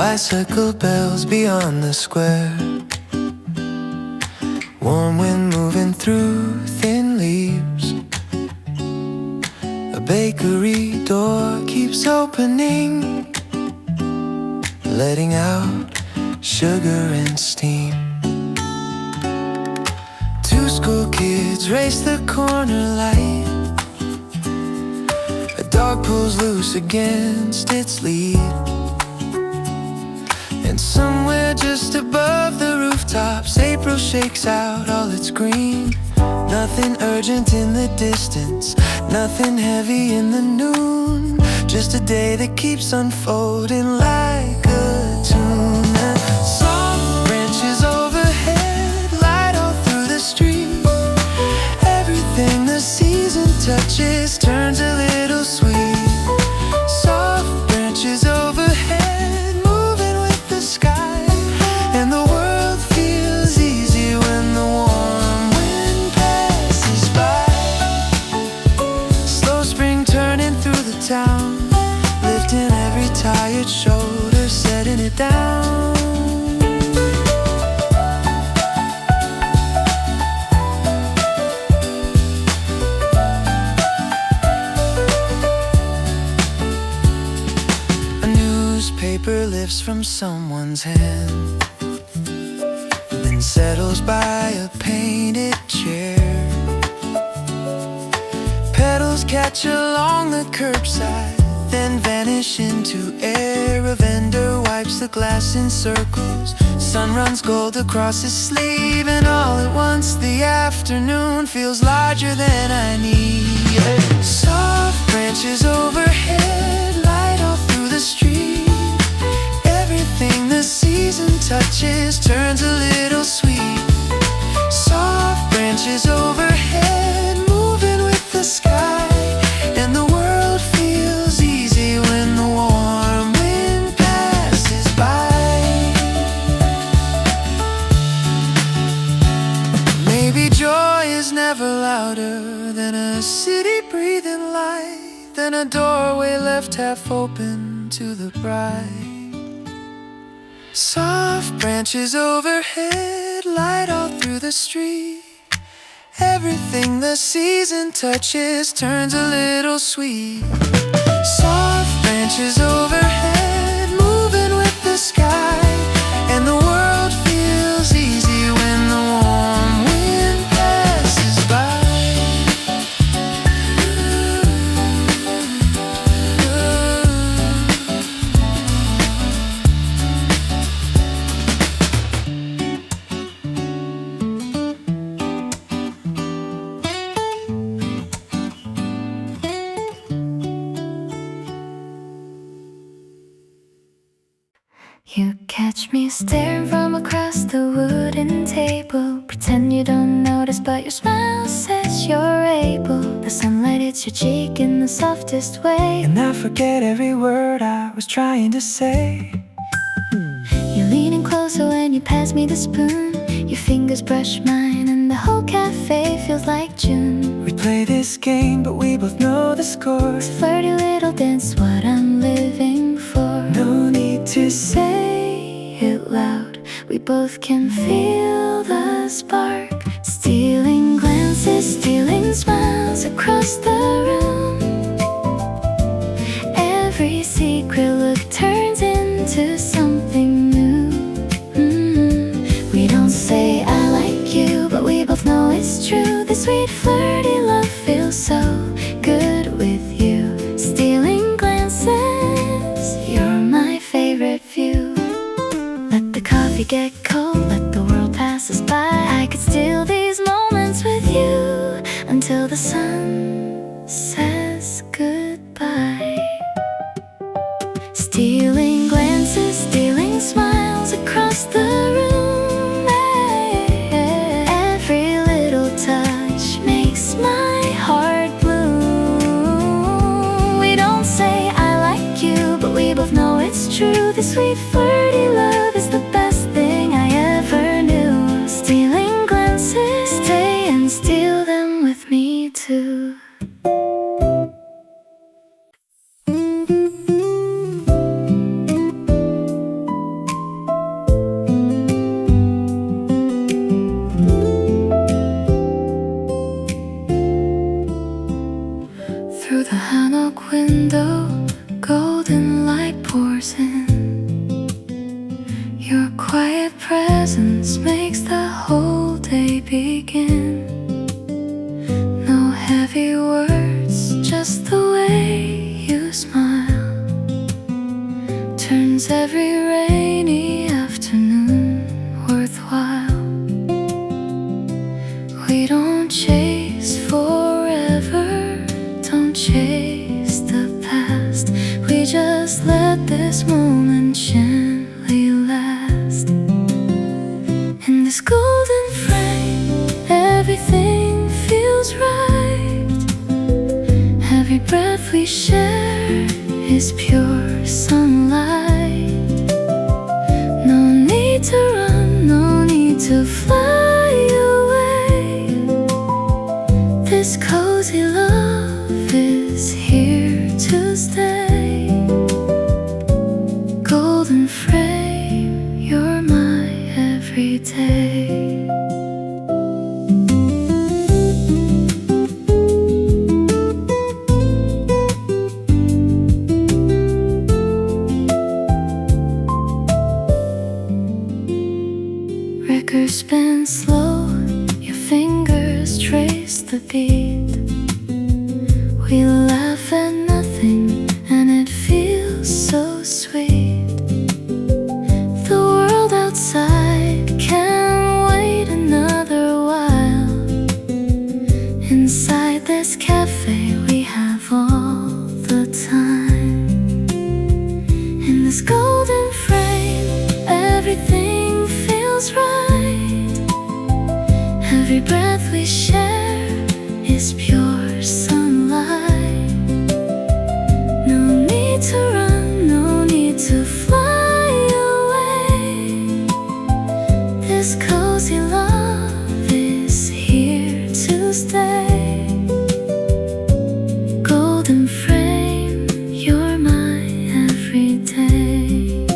Bicycle bells beyond the square, warm wind moving through thin leaves. A bakery door keeps opening, letting out sugar and steam. Two school kids race the corner light. A dog pulls loose against its lead. And somewhere just above the rooftops, April shakes out all its green. Nothing urgent in the distance, nothing heavy in the noon. Just a day that keeps unfolding like a tune. And soft branches overhead light all through the street. Everything the season touches turns a little sweet. Soft branches overhead moving with the sky, and the world feels easy when the warm wind passes by. Slow spring turning through the town, lifting every tired shoulder, setting it down. A newspaper lifts from someone's hand, then settles by a painted chair. Petals catch along the curbside, then vanish into air. A vendor wipes the glass in circles, sun runs gold across his sleeve. And all at once the afternoon feels larger than I need. Soft branches overhead light all through the street. Everything the season touches turns a little sweet. Soft branches overhead moving with the sky, and the world feels easy when the warm wind passes by. Maybe joy is never louder than a city breathing light, than a doorway left half open to the bride. Soft branches overhead light all through the street. Everything the season touches turns a little sweet. Soft branches overhead moving with the sky, and the world feels easy when the warm wind passes by. You catch me staring from across the wooden table. Pretend you don't notice, but your smile says you're able. The sunlight hits your cheek in the softest way, And I forget every word I was trying to say. you're leaning closer when you pass me the spoon. Your fingers brush mine and the whole cafe feels like June. We play this game, but we both know the score. This flirty little dance, what I'm living for. No need to say it loud, we both can feel the spark. Stealing glances, stealing smiles across the room. Every secret look turns into something new. We don't say I like you, but we both know it's true. This sweet flirty love feels so good with you. Stealing glances, you're my favorite view. Let the coffee get cold, let the world pass us by. I could steal these moments with you until the sun says goodbye. Stealing glances, stealing smiles across the room. Every little touch makes my heart bloom. We don't say I like you, but we both know it's true. This sweet flirty love is the best thing I ever knew. Stealing makes the whole day begin. No heavy words, just the way you smile turns every rainy afternoon worthwhile. We don't chase forever, don't chase the past. We just let this moment gently last. In this golden frame, everything feels right. Every breath we share is pure sunlight. No need to run, no need to fly away. This cozy love is here to stay. Golden frame, you're my everyday. Records spin slow, your fingers trace the beat. We laugh at nothing and it feels so sweet. The world outside can't wait another while. Inside this cafe we have all the time. In this golden frame, everything feels right. Every breath we share is pure sunlight. No need to run, no need to fly away. This cozy love is here to stay. Golden frame, you're my everyday.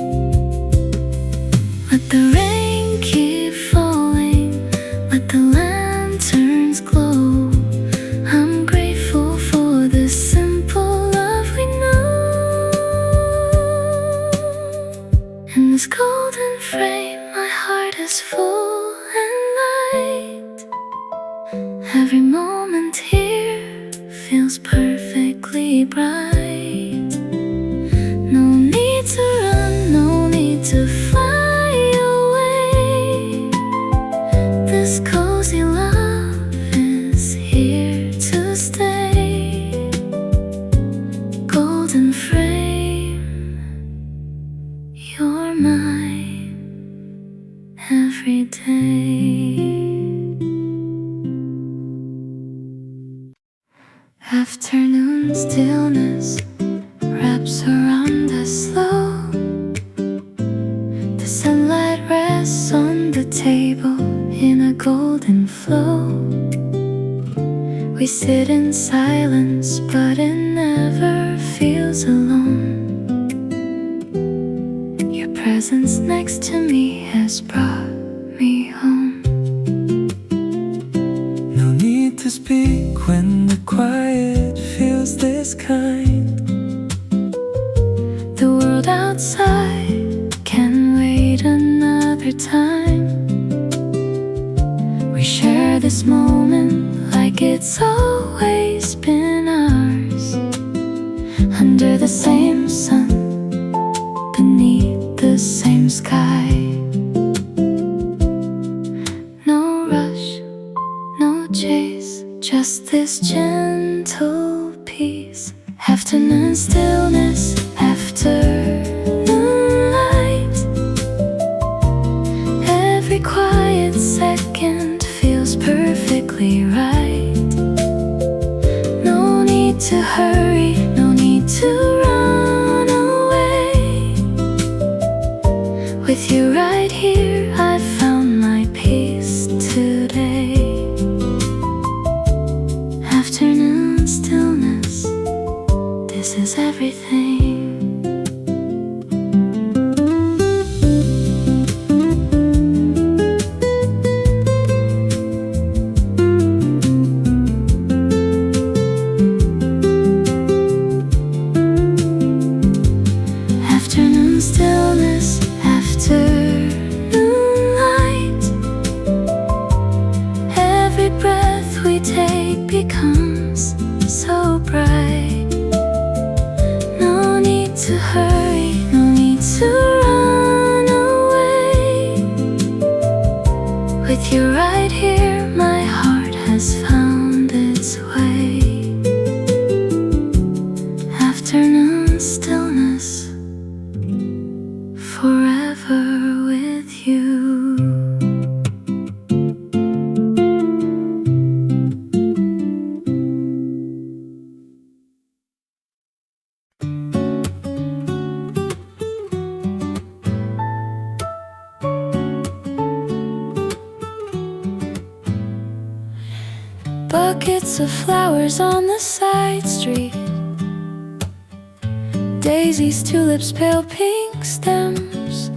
Let the rain keep falling, let the lanterns glow. I'm grateful for the simple love we know. In this golden frame, my heart is full and light. Every moment here feels perfectly bright. No need to run, no need to fly away. This cozy love is here to stay. Golden frame, you're mine every day. Afternoon stillness wraps around us slow. The sunlight rests on the table in a golden flow. We sit in silence, but it never feels alone. Your presence next to me has brought me home. No need to speak when the quiet feels this kind. The world outside can wait another time. We share this moment like it's always been ours. Under the same sun, beneath the same sky. No rush, no chase, just this gentle peace. Afternoon stillness, afternoon light. Every quiet second feels perfectly right. No need to hurry, no need to run away. With you right here, I found my peace today. Afternoon stillness, this is everything. With you right here, my heart has found its way. Afternoon stillness, forever with you. Buckets of flowers on the side street, daisies, tulips, pale pink stems.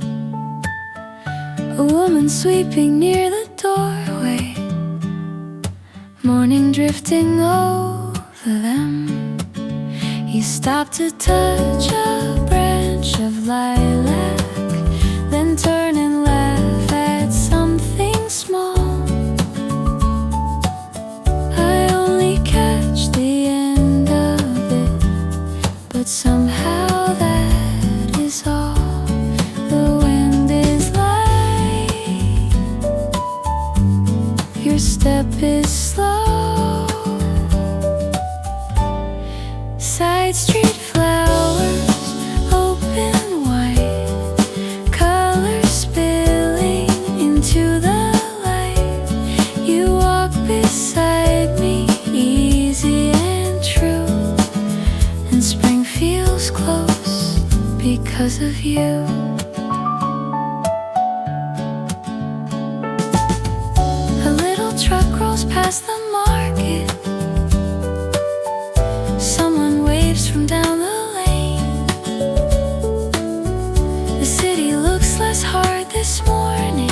A woman sweeping near the doorway, morning drifting over them. He stopped to touch a branch of lilac, then turn and laugh at something small. But somehow that is all. The wind is light, your step is slow. Side street flowers, open wide, colors spilling into the light. You walk beside me, easy and true, and spring feels close because of you. A little truck rolls past the market, someone waves from down the lane. The city looks less hard this morning,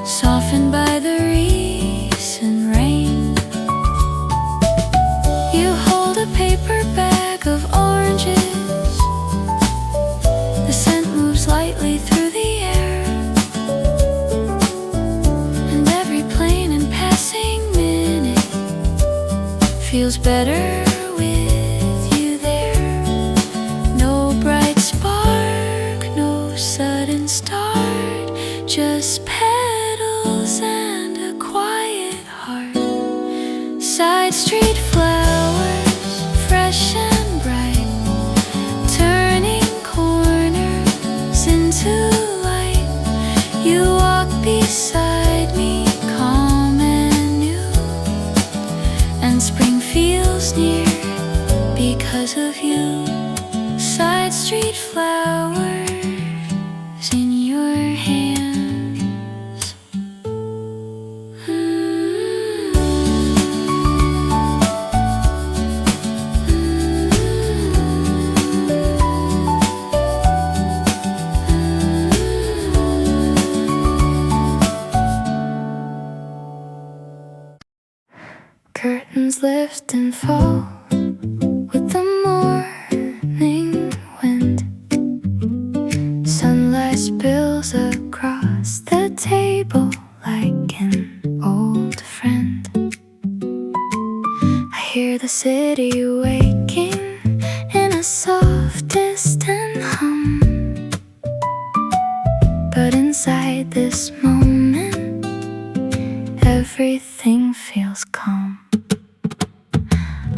softened by the recent rain. You hold a paper bag of oranges, the scent moves lightly through the air, and every plain and passing minute feels better with you there. No bright spark, no sudden start, just petals and a quiet heart. Side street flowers, fresh and bright, turning corners into light. You walk beside me, calm and new, and spring feels near because of you. Side street flowers in your hands. Curtains lift and fall with the morning wind. Sunlight spills across the table like an old friend. I hear the city waking in a soft distant hum, but inside this moment everything feels calm.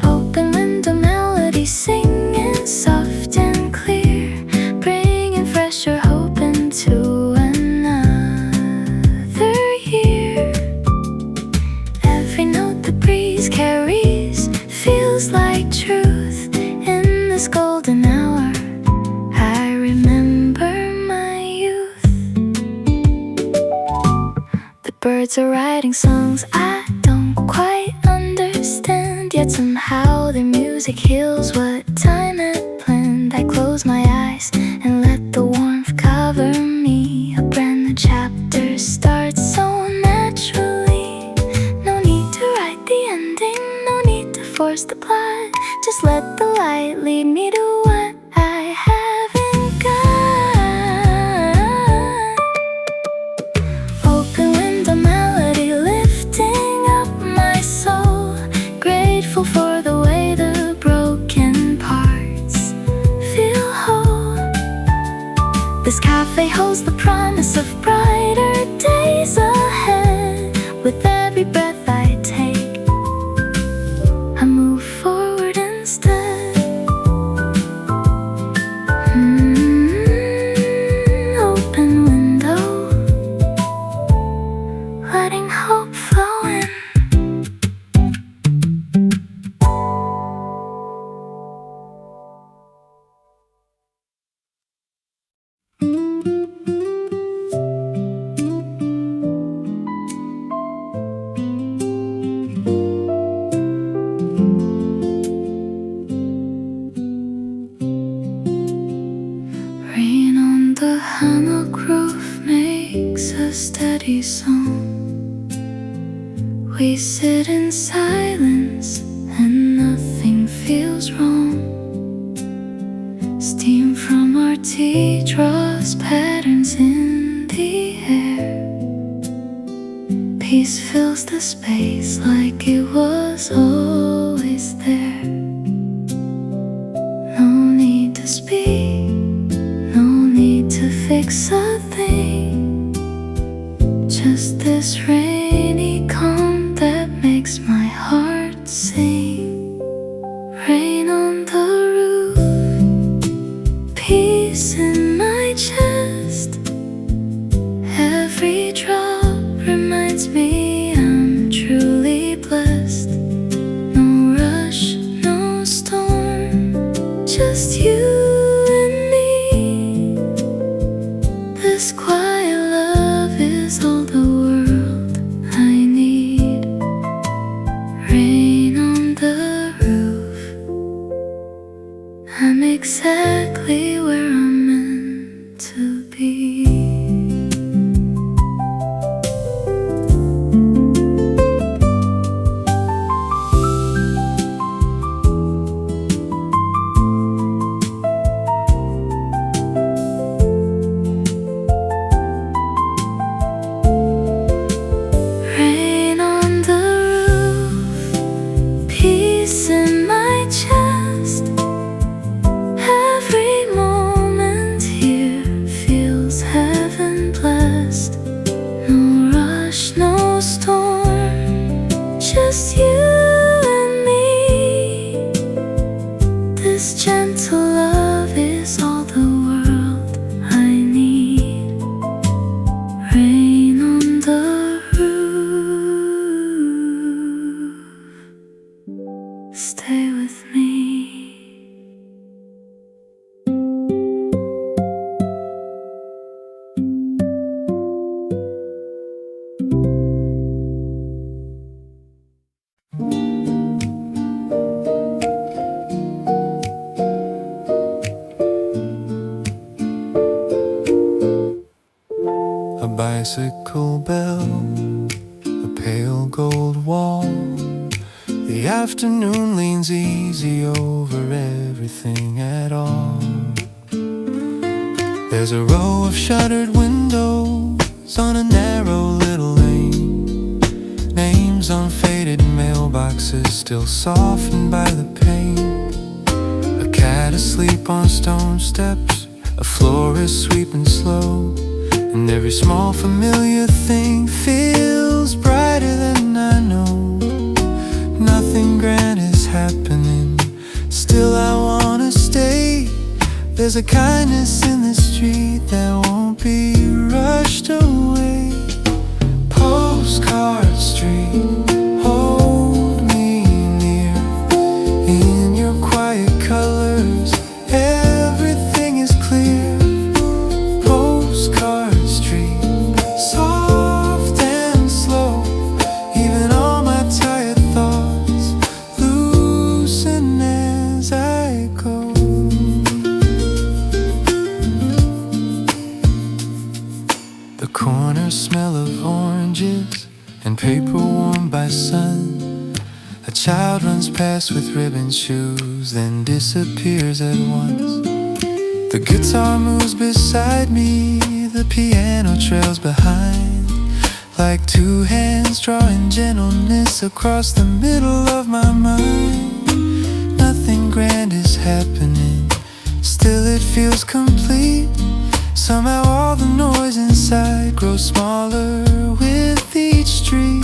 Open window, melodies singing soft and clear, bringing fresher hope into another year. Every note the breeze carries feels like truth. In this golden hour I remember my youth. The birds are writing songs I don't quite understand, yet somehow their music heals what time had planned. I close my eyes and let the warmth cover me. A brand new chapter starts so naturally. No need to write the ending, no need to force the plot. Just let the light lead me to what I haven't got. Open window, melody lifting up my soul, grateful for the way the broken parts feel whole. This cafe holds the promise of brighter days ahead. with every breath I take. I move forward instead. Open window, letting hope flow in. Rain on the hammock roof makes a steady song. We sit in silence and nothing feels wrong. Steam from our tea draws patterns in the air. Peace fills the space like it was always there. No need to speak, no need to fix a thing. Just this rainy calm that makes my heart sing. Rain on the roof, peace in my chest. Every drop reminds me I'm truly blessed. No rush, no storm, just you and me. This quiet love is all the world I need. Rain on the roof, I'm exactly where I'm meant to be. Rain on the roof, peace in my chest. Every moment here feels heaven blessed. No rush, no storm, just you and me. This gentle love is all the world I need. Rain on the roof, stay with me. A bicycle bell, a pale gold wall. The afternoon leans easy over everything at all. There's a row of shuttered windows on a narrow little lane. Names on faded mailboxes still softened by the pain. A cat asleep on stone steps, a florist sweeping slow. And every small familiar thing feels brighter than I know. Nothing grand is happening, still I wanna stay. There's a kindness in the street that won't be rushed away. Postcard Street, hold me near. In your quiet colors, everything is clear. Postcard Street, soft and slow. Even all my tired thoughts loosen as I go. The corner smell of oranges and paper warmed by sun. A child runs past with ribbon shoes, then disappears at once. The guitar moves beside me, the piano trails behind. Like two hands drawing gentleness across the middle of my mind. Nothing grand is happening, still it feels complete. Somehow all the noise inside grows smaller with each street.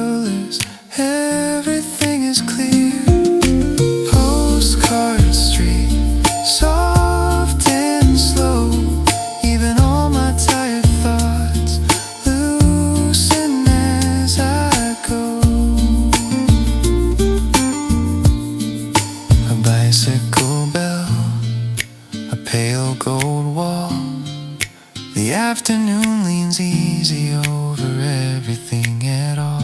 colors, everything is clear. Postcard street, soft and slow. Even all my tired thoughts loosen as I go. A bicycle bell, a pale gold wall. The afternoon leans easy over everything at all.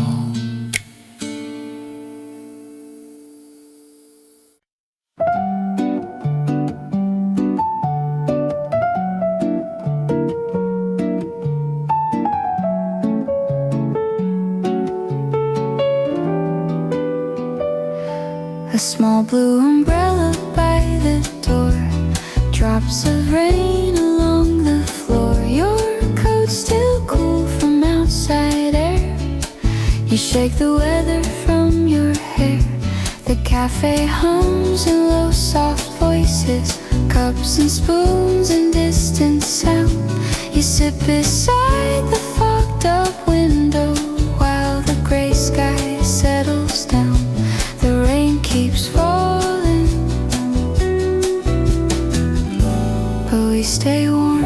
A small blue umbrella by the door, drops of rain along the floor. Your coat's still cool from outside air. You shake the weather from your hair. The cafe hums in low soft voices, cups and spoons and distant sound. You sit beside the fogged up window while the gray sky settles down. The rain keeps falling, but we stay warm.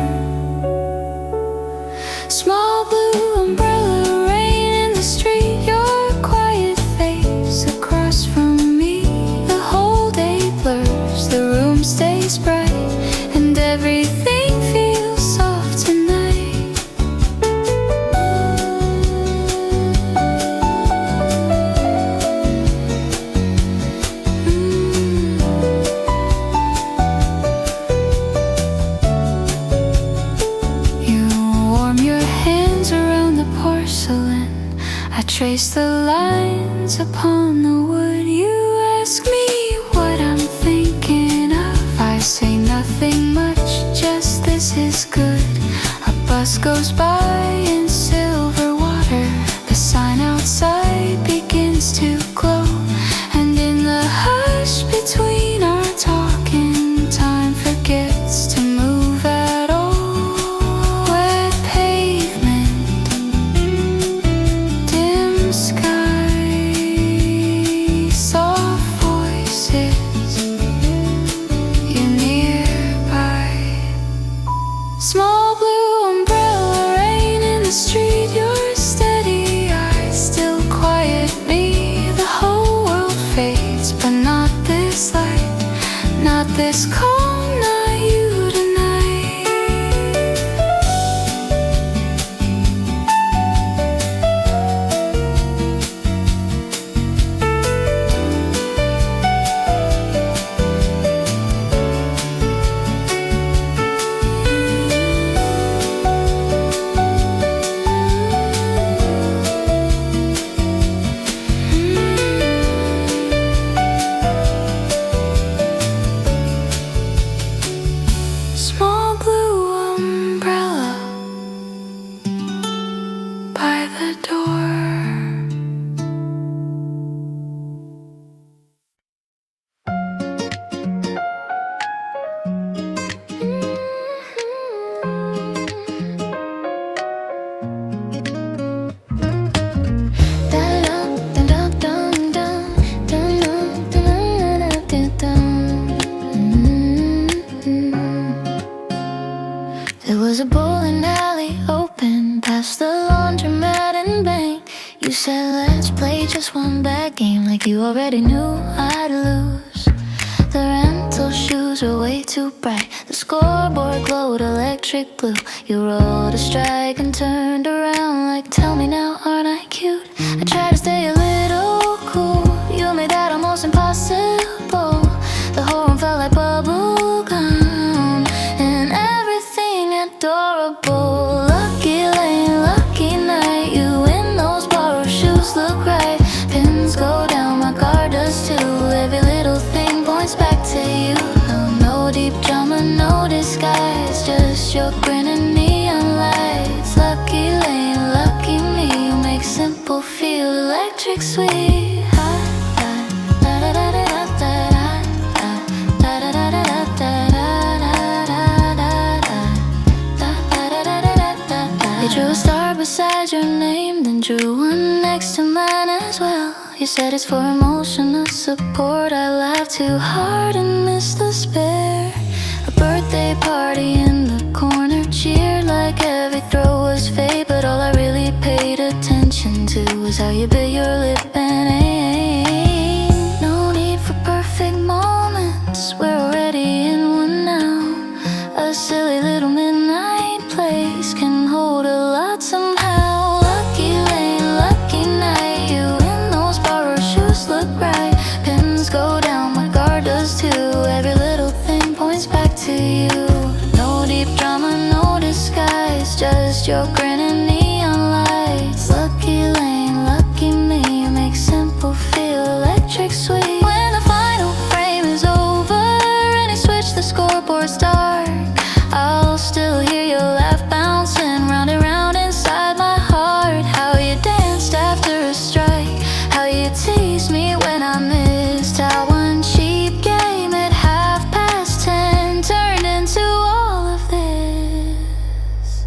Small blue umbrella, rain in the street. Your quiet face across from me. The whole day blurs, the room stays bright, and everything feels soft tonight. I trace the lines upon the wood. You ask me what I'm thinking of. I say nothing much, just this is good. A bus goes by in silver water. The sign outside begins to glow, and in the hush between our talking, time forgets to move at all. Wet pavement, dim sky, soft voices, you're nearby. Small blue umbrella, rain in the street. Your steady eyes still quiet me. The whole world fades, but not this light, not this calm, not you tonight. Small blue umbrella by the door. There was a bowling alley open past the laundromat and bank. You said let's play just one bad game, like you already knew I'd lose. The rental shoes were way too bright, the scoreboard glowed electric blue. You rolled a strike and turned around like, tell me now, aren't I cute? I tried to stay a little cool, you made that almost impossible. The whole room felt like bubble gum, and everything adorable. Lucky lane, lucky night, you in those borrowed shoes look right. Pins go down, my car does too. Every little thing points back to you. No deep drama, no disguise, just your grin and neon lights. Lucky lane, lucky me, you make simple feel electric sweet. They drew a star beside your name, then drew one next to mine. You said it's for emotional support. I laughed too hard and missed the spare. A birthday party in the corner cheered like every throw was fate. But all I really paid attention to was how you bit your lip and aim. No need for perfect moments, we're already in one now. A silly little midnight place can hold a lot somehow. Lucky lane, lucky night, you in those borrowed shoes look right. Pins go down, my guard does too. Every little thing points back to you. No deep drama, no disguise, just your grin and neon lights. Lucky lane, lucky me, you make simple feel electric sweet. When the final frame is over and you switch the scoreboard's dark, I'll still hear your laugh bouncing round and round inside my heart. How you danced after a strike, how you teased me when I missed, how one cheap game at 10:30 turned into all of this.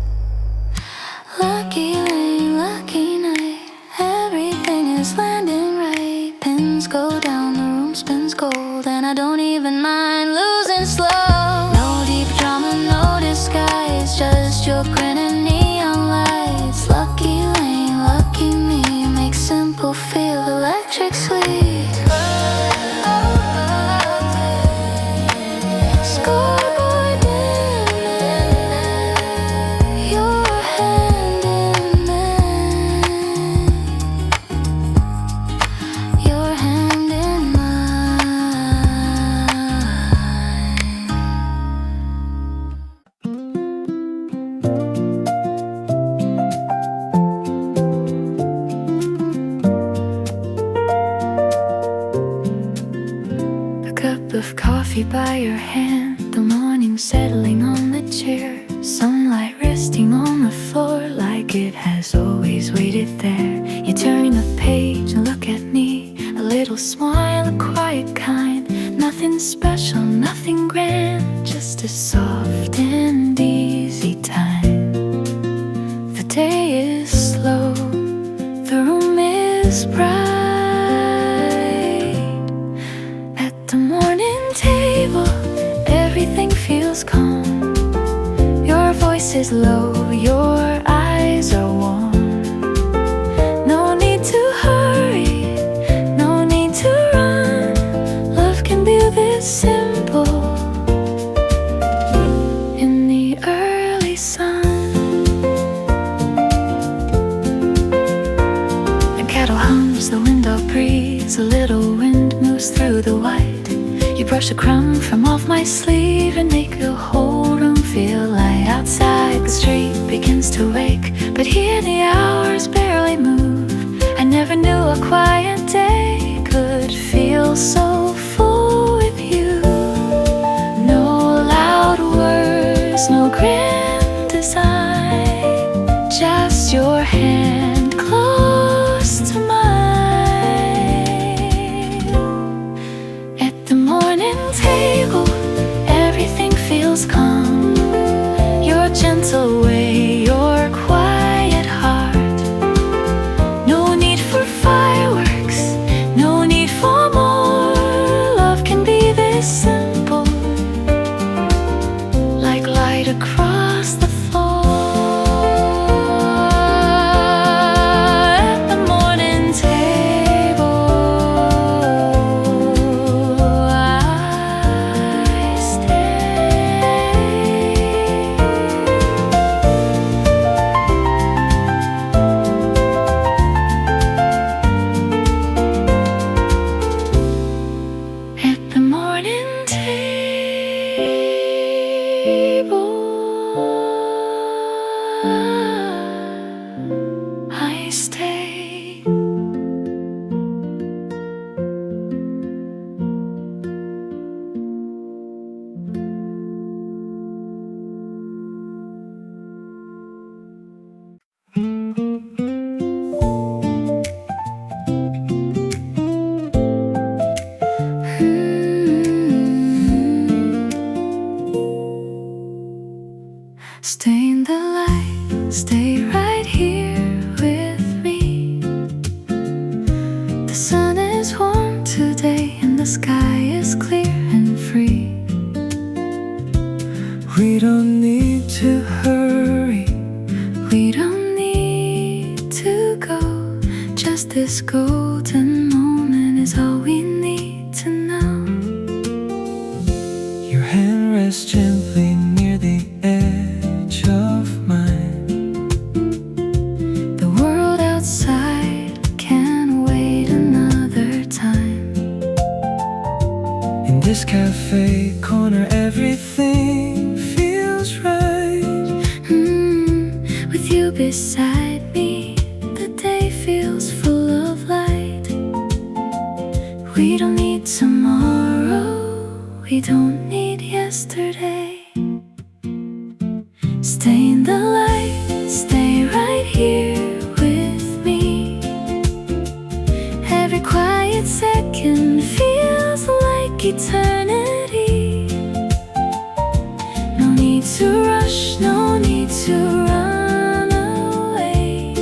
Lucky lane, lucky night, everything is landing right. Pins go down, the room spins gold, and I don't even mind losing slow. No deep drama, no disguise, just your grin and neon lights. Lucky lane, lucky me, you make simple feel electric sweet. Scoreboard dimming, your hand in mine, your hand in mine. A cup of coffee by your hand, the morning settling on the chair, sunlight resting on the floor like it has always waited there. You turn the page and look at me, a little smile, a quiet kind. Nothing special, nothing grand, just a soft and easy time. The day is slow, the room is bright. At the morning table, everything feels calm. Your voice is low, your eyes are warm. No need to hurry, no need to run. Love can be this simple in the early sun. A kettle hums, the window breathes, a little wind moves through the white. You brush a crumb from off my sleeve and make the whole room feel light. Outside the street begins to wake, but here the hours barely move. I never knew a quiet day could feel so full with you. No loud words, no grand design, just your hand close to mine. At the morning table, everything feels calm. Your gentle way, your quiet heart. No need for fireworks, sun is warm today and the sky is clear and free. We don't need to hurry. We don't need to go. Just this golden moment is all we need to know. Your hand rests gently near the edge of mine. The world outside can wait another time. In this cafe corner everything feels right. With you beside me, the day feels full of light. We don't need tomorrow, we don't need yesterday. Stay in the light, stay right here with me. Every quiet second feels like eternity. No need to rush, no need to run away.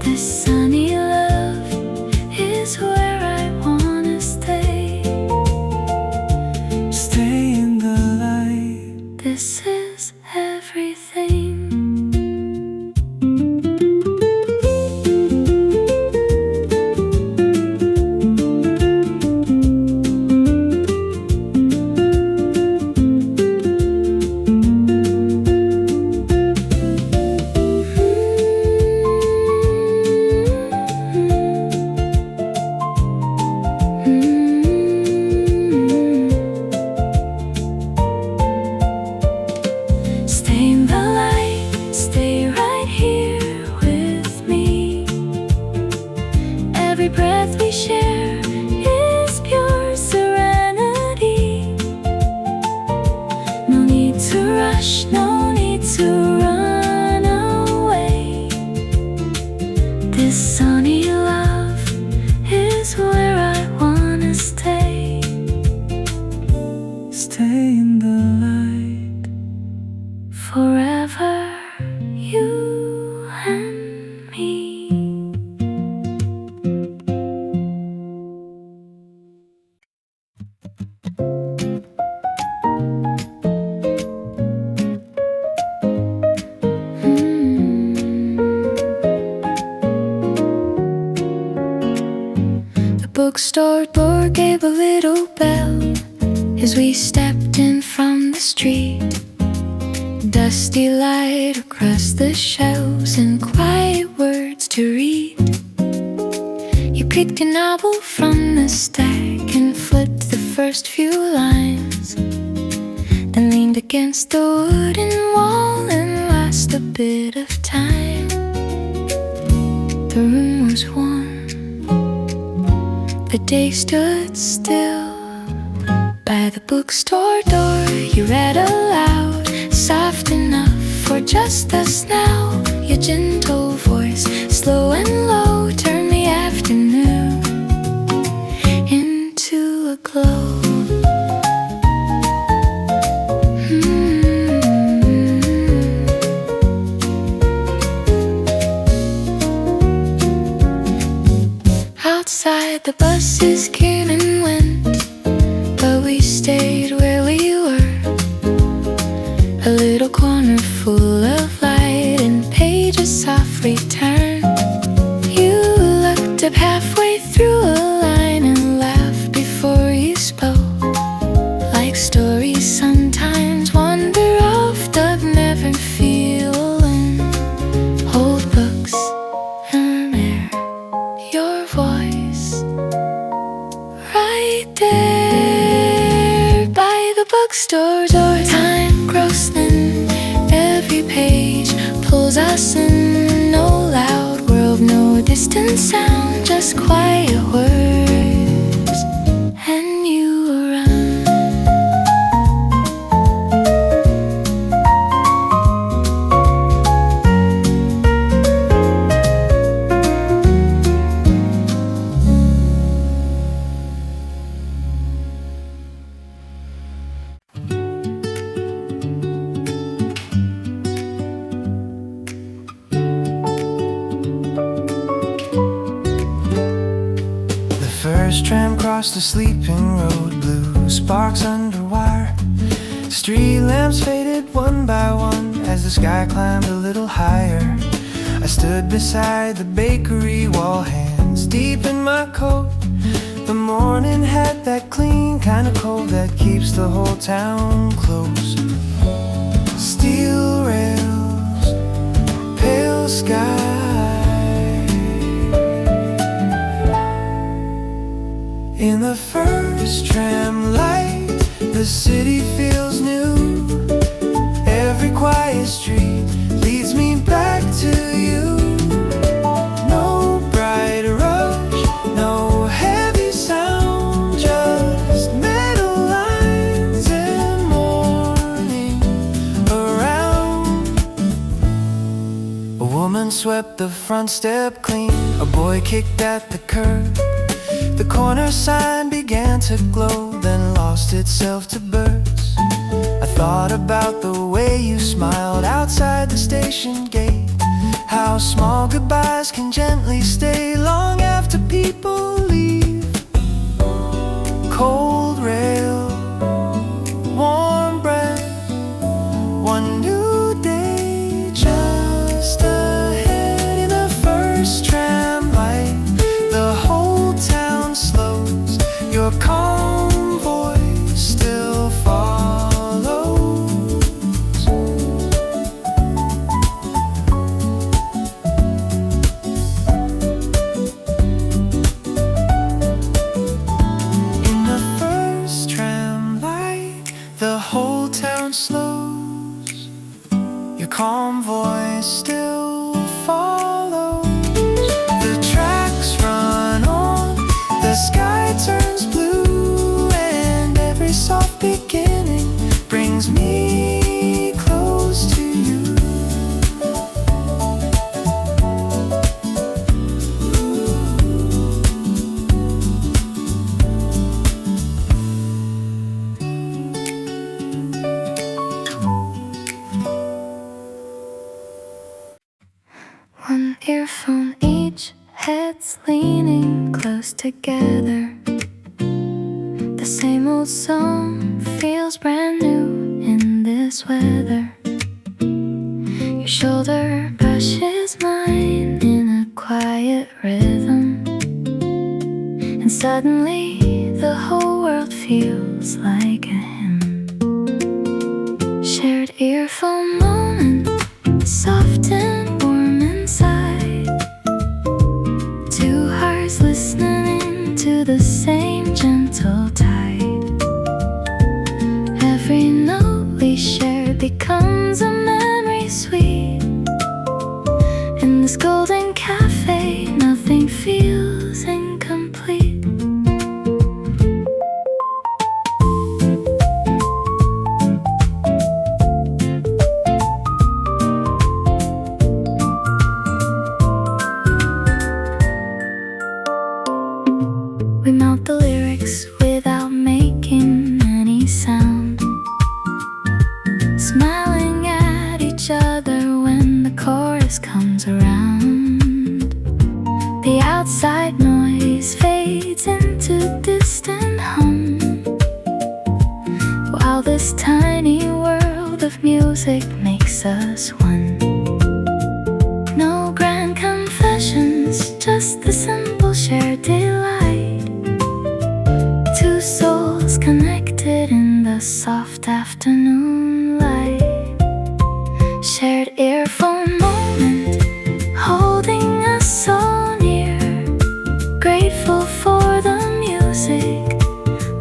This sunny love is where I wanna stay. Stay in the light. This is everything. Stay in the light, stay right here with me. Every breath we share is pure serenity. No need to rush, no need to run away. This sunny love is where I wanna stay. Stay in the light. Forever, you and me. The bookstore door gave a little bell as we stepped in from the street. Dusty light across the shelves and quiet words to read. You picked a novel from the stack and flipped the first few lines, then leaned against the wooden wall and lost a bit of time. The room was warm, the day stood still. By the bookstore door you read aloud, soft enough for just us now. Your gentle voice, slow and low, turned the afternoon into a glow. Outside the buses came and went, but we stayed where we were. A little corner full of light and pages softly turned. You looked up halfway through a line and laughed before you spoke. Like stories sometimes wander off, but never feel alone. Old books and air, your voice right there by the bookstore door. Time grows thin, every page pulls us in. No loud world, no distant sound, just quiet words and you around. first tram crossed the sleeping road, blue sparks under wire. Street lamps faded one by one as the sky climbed a little higher. I stood beside the bakery wall, hands deep in my coat. The morning had that clean kind of cold that keeps the whole town close. Steel rails, pale sky. In the first tram light, the city feels new. Every quiet street leads me back to you. No bright rush, no heavy sound, just metal lines and morning around. A woman swept the front step clean, a boy kicked at the curb. The corner sign began to glow, then lost itself to birds. I thought about the way you smiled outside the station gate, how small goodbyes can gently stay long after people leave. Cold rail, warm breath, one new day just ahead. In the first tram light, the whole town slows. Your calm voice still follows. In the first tram light, the whole town slows. Your calm voice still follows. The tracks run on, the sky turns blue, and every soft beginning brings me close to you. One earphone each, heads leaning close together. The same old song feels brand new in this weather. Your shoulder brushes mine in a quiet rhythm, and suddenly the whole world feels like a hymn. Shared earphone moment, soft and warm inside. Two hearts listening to the same gentle tide. Every note we share becomes a memory sweet. In this golden cafe, nothing feels incomplete. We mouth the lyrics without making any sound, smiling at each other when the chorus comes around. The outside noise fades into distant hum, while this tiny world of music makes us one. No grand confessions, just the simple shared delight. Two souls connected in the soft afternoon light. Shared earphone moment, holding us so near. Grateful for the music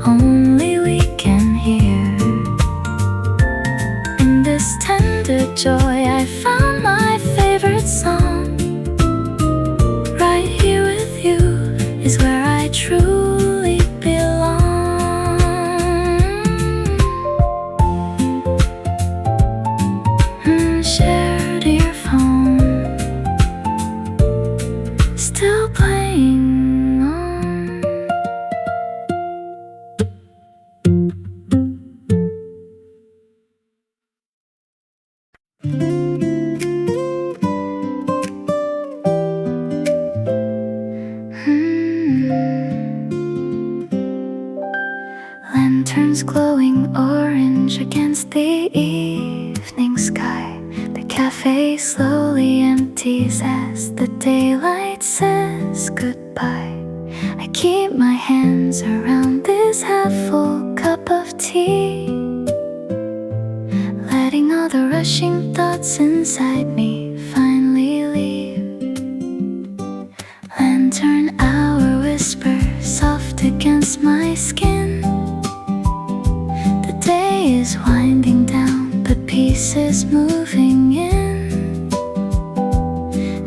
only we can hear. In this tender joy I found my favorite song. Right here with you is where I truly belong. Shared earphone, still playing on. turns glowing orange against the evening sky. The cafe slowly empties as the daylight says goodbye. I keep my hands around this half-full cup of tea, letting all the rushing thoughts inside me finally leave. Lantern hour whisper soft against my skin. The day is winding down, but peace is moving in.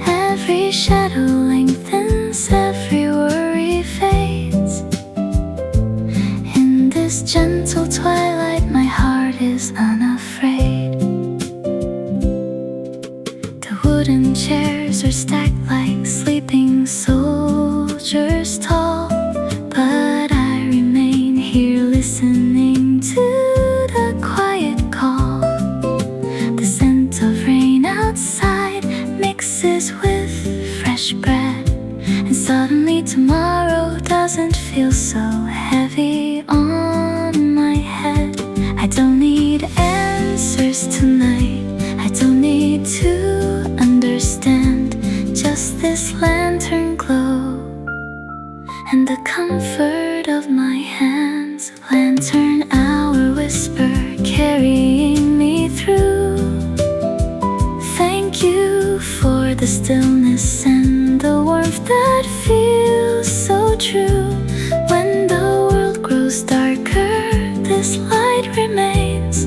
Every shadow lengthens, every worry fades. In this gentle twilight, my heart is unafraid. The wooden chairs are stacked like sleeping soldiers tall, but I remain here listening to the quiet call. The scent of rain outside mixes with fresh bread, and suddenly tomorrow doesn't feel so heavy on my head. I don't need answers tonight, I don't need to understand, just this lantern glow and the comfort of my hands. Lantern hour whisper carrying me through. Thank you for the stillness and the warmth that feels so true. When the world grows darker, this light remains.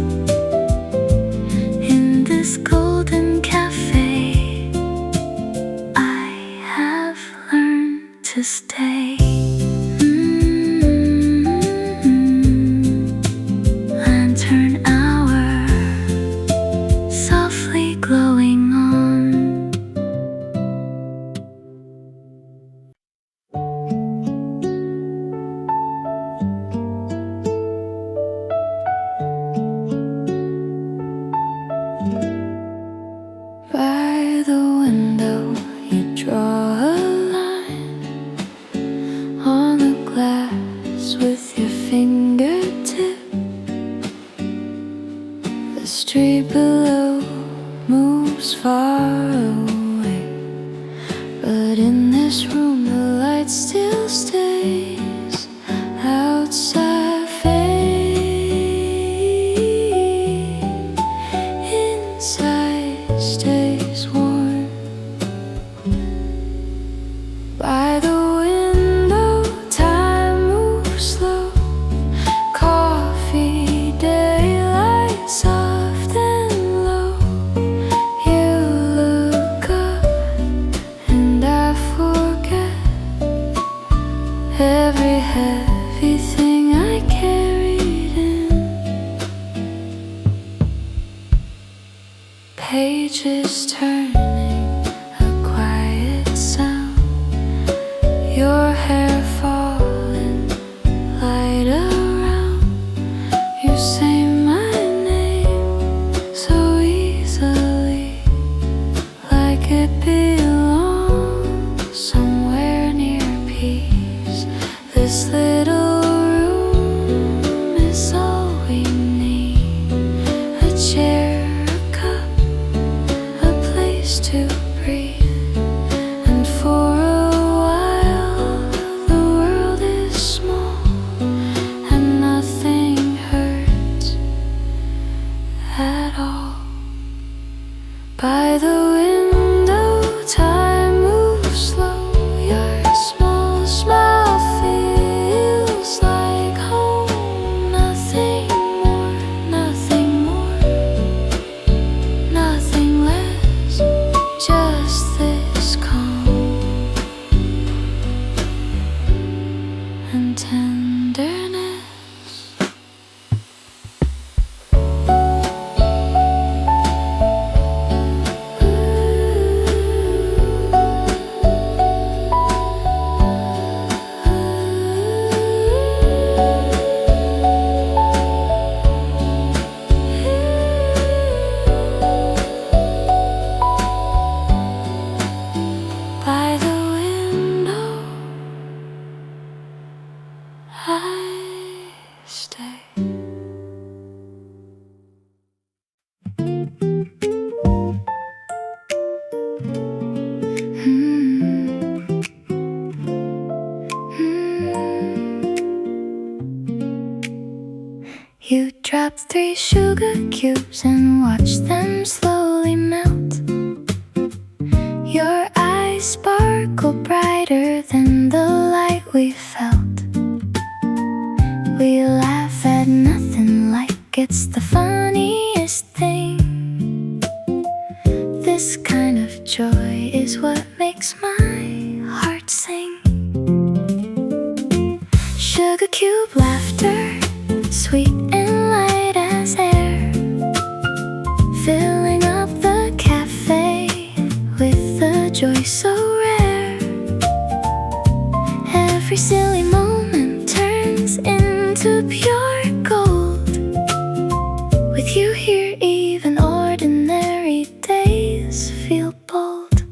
In this golden cafe, I have learned to stay. Lantern hour, softly glowing on. By the window, you draw a line on the glass with your fingertip. The street below moves far away, but in this room the light still stays. Outside fade, inside stays warm. By the window, time moves slow. Coffee, daylight, soft and low. You look up and I forget every heavy thing I carried in. Pages turning, a quiet sound. Your hair falling, light around. You say my name so easily, like it belongs somewhere near peace. This little room is all we need. A chair, a cup, a place to breathe. And for a while, the world is small and nothing hurts at all. By the window, time moves slow. Your small smile feels like home. Nothing more, nothing more, nothing less, just this calm and tenderness. By the window, I drop 3 sugar cubes and watch them slowly melt. Your eyes sparkle brighter than the light we felt. We laugh at nothing like it's the funniest thing. This kind of joy is what makes my heart sing. Sugar cube laughter, sweet and light as air, filling up the cafe with a joy so rare. Every silly moment turns into pure gold. With you here, even ordinary days feel bold.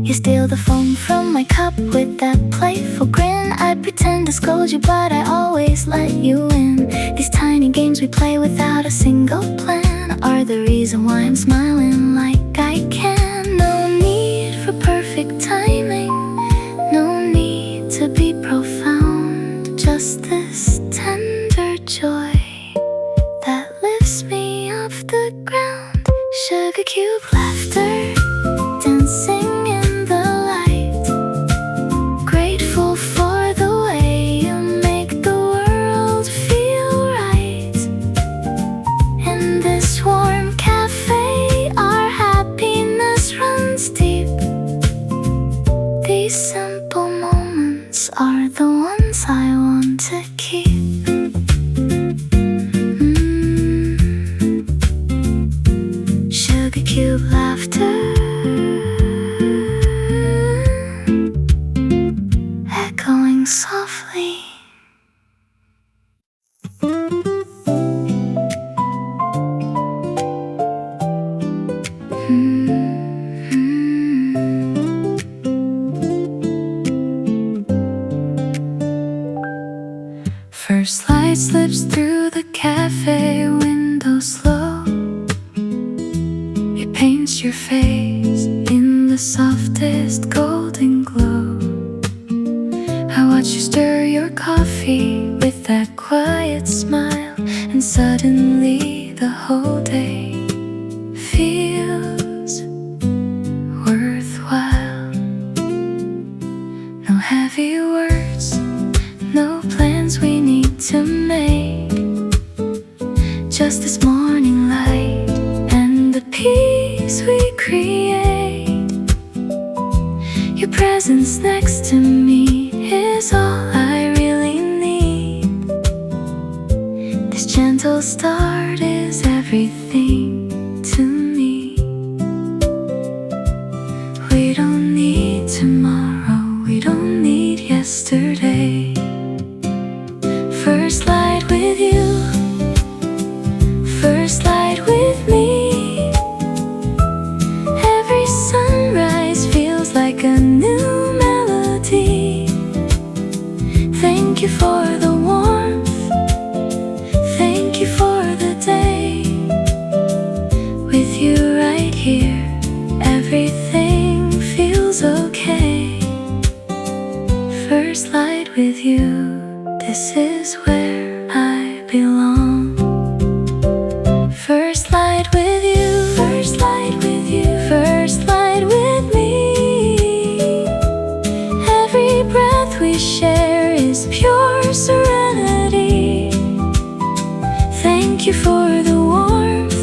You steal the foam from my cup with that playful grin. I pretend to scold you, but I always let you in. These tiny games we play without a single plan are the reason why I'm smiling like I can. No need for perfect timing, no need to be profound. Just this tender joy that lifts me off the ground. Sugar cube laughter, dancing in the light, grateful for the way you make the world feel right. In this warm cafe, our happiness runs deep. These simple moments are the ones I want to keep. Sugar cube laughter, echoing softly. First light slips through the cafe window slow. It paints your face in the softest golden glow. I watch you stir your coffee with that quiet smile, and suddenly the whole day feels worthwhile. No heavy words, no plans we need to make, just this morning light and the peace we create. Your presence next to me is all I really need. This gentle start is everything to me. We don't need tomorrow, we don't need yesterday. First light with you, first light with me. Every sunrise feels like a new melody. Thank you for the warmth, thank you for the day. With you right here, everything feels okay. First light with you, this is where I belong. First light with you, first light with you, first light with me. Every breath we share is pure serenity. Thank you for the warmth,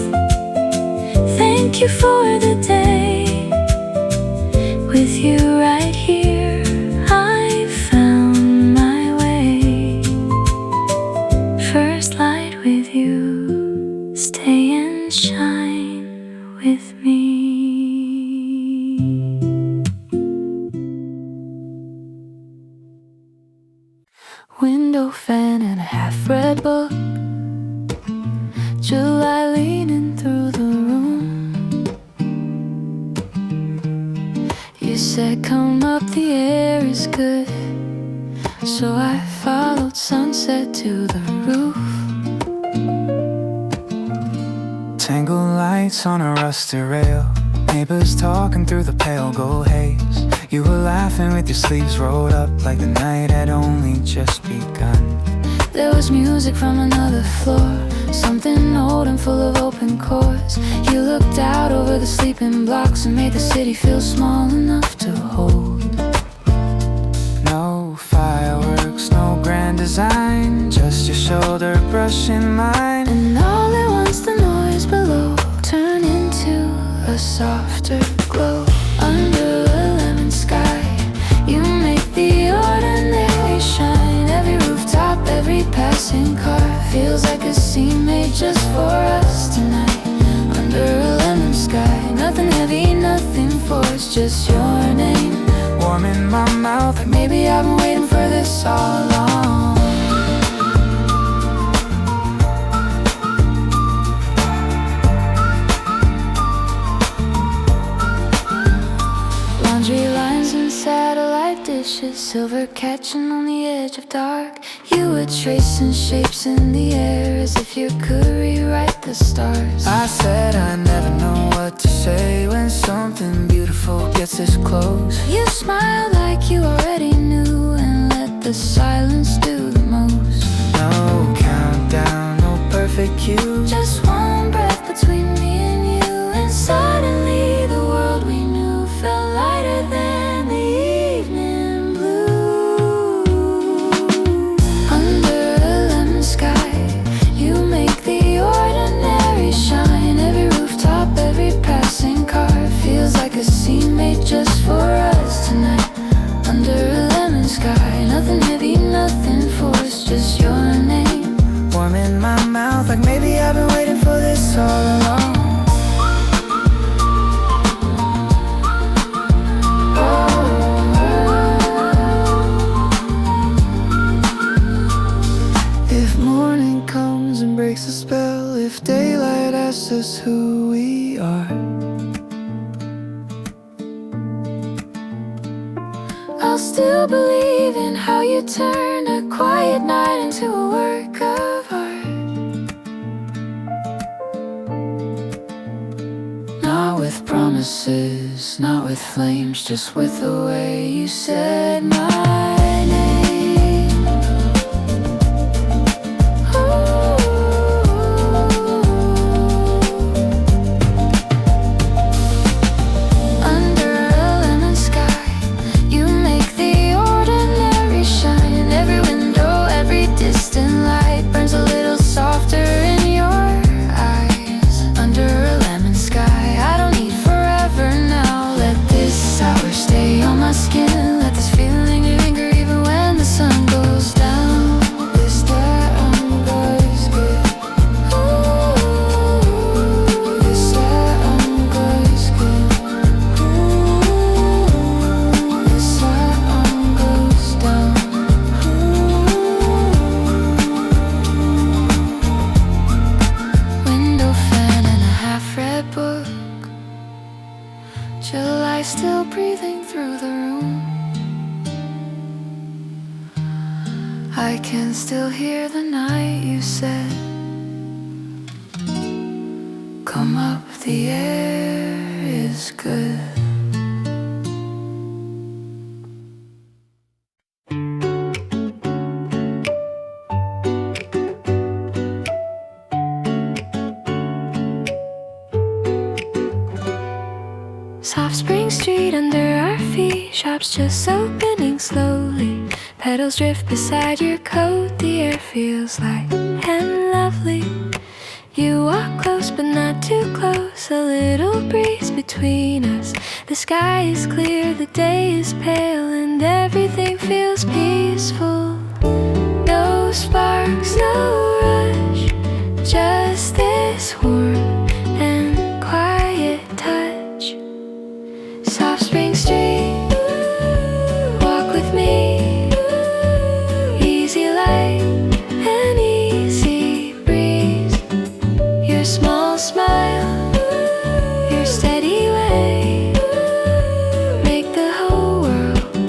thank you for the day. With you right here, I found my way. First light with you, stay and shine with me. Window fan and a half-read book, July leaning through the room. You said come up, the air is good, so I followed sunset to the roof. Tangled lights on a rusty rail, neighbors talking through the pale gold haze. You were laughing with your sleeves rolled up like the night had only just begun. There was music from another floor, something old and full of open chords. You looked out over the sleeping blocks and made the city feel small enough to hold. No fireworks, no grand design, just your shoulder brushing mine. And all at once the noise below turned into a softer glow. Under a lemon sky, you make the ordinary shine. Every rooftop, every passing car feels like a scene made just for us tonight. Under a lemon sky, nothing heavy, nothing forced, just your name Warm in my mouth, like maybe I've been waiting for this all along. Laundry lines and satellite dishes, silver catching on the edge of dark. You were tracing shapes in the air as if you could rewrite the stars. I said I never know what to say when something beautiful gets this close. You smiled like you already knew and let the silence do the most. No countdown, no perfect cue, Just one breath between me and you, and suddenly the world we knew felt lighter than the evening blue. Under a lemon sky, you make the ordinary shine. Every rooftop, every passing car feels like a scene made just for us tonight. Under a lemon sky, nothing heavy, nothing forced, just your name warm in my mouth like maybe I've been waiting for this all along. If morning comes and breaks the spell, if daylight asks us who we are, I'll still believe in how you turn a quiet night into a work of art. Not with promises, not with flames, just with the way you said my name. Ooh. Under a lemon sky, you make the ordinary shine. Every window, every distant light burns a little softer in your eyes. Under a lemon sky, I don't need forever now. Let this hour stay on my skin. Let this feeling linger even when the sun goes down. This tango is good. Ooh, this tango is good. Ooh, this sun goes down. Window fan and a half-read book. July still breathing through the room. I can still hear the night you said, come up, the air is good. Soft spring street under our feet, shops just opening slowly. Petals drift beside your coat, the air feels light and lovely. You walk close but not too close, a little breeze between us. The sky is clear, the day is pale, and everything feels peaceful. No sparks, no rush, just this warm and quiet touch. Soft spring street, walk with me. Easy light and easy breeze. Your small smile, your steady way, make the whole world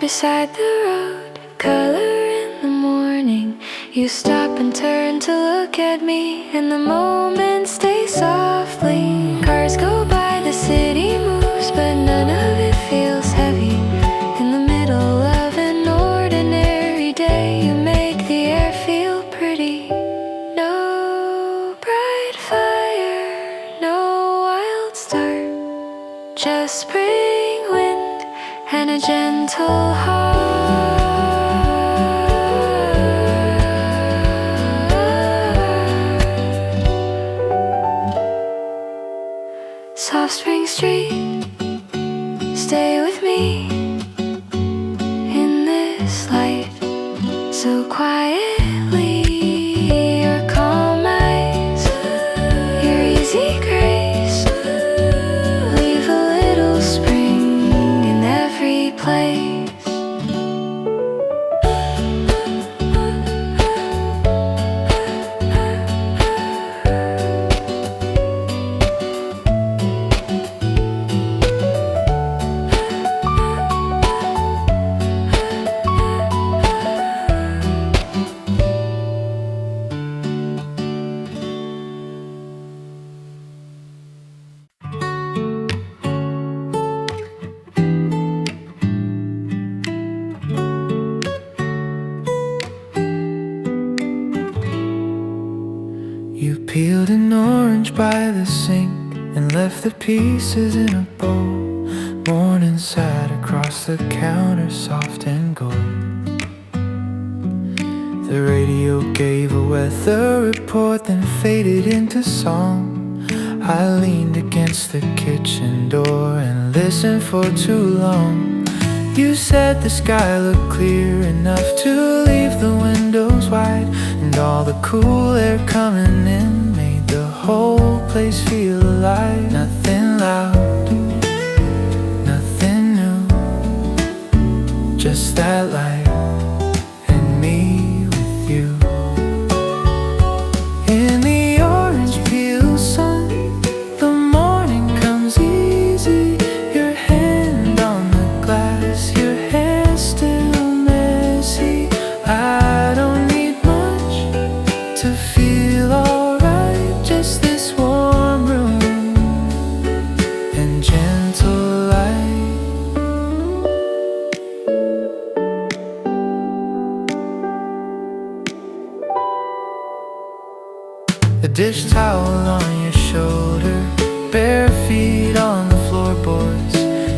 beside the road, color in the morning. You stop and turn to look at me, and the moments stay softly. Cars go by, the city moves, but none of it feels heavy. In the middle of an ordinary day, you make the air feel pretty. No bright fire, no wild start, just spring wind and a gentle heart. Soft spring street, stay with me in this light, so quietly. Your calm eyes, your easy grace, leave a little spring in every place. You peeled an orange by the sink and left the pieces in a bowl. Morning sat across the counter, soft and gold. The radio gave a weather report, then faded into song. I leaned against the kitchen door and listened for too long. You said the sky looked clear enough to leave the windows wide, and all the cool air coming in made the whole place feel alive. Nothing loud, nothing new, just that light and me with you. In the orange peel sun, the morning comes easy. Your hand on the glass, your hair still messy. I don't need much to feel alright, just this warm room and gentle light. A dish towel on your shoulder, bare feet on the floorboards.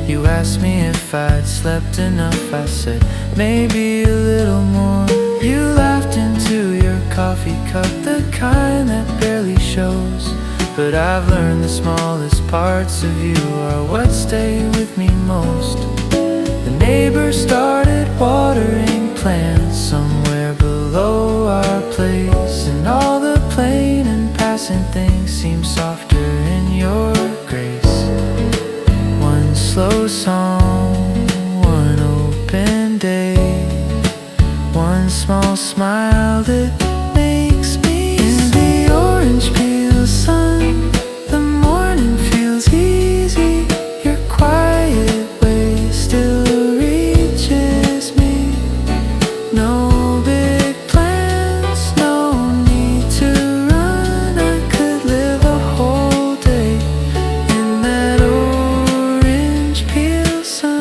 You asked me if I'd slept enough. I said maybe a little more. You laughed into your coffee cup, the kind that barely shows. But I've learned the smallest parts of you are what stay with me most. The neighbor started watering plants somewhere below our place, and all the plain and passing things seem softer in your grace. One slow song, one open day, one small smile that makes me in the orange peel sun. The morning feels easy. Your quiet way still reaches me. No big plans, no need to run. I could live a whole day in that orange peel sun.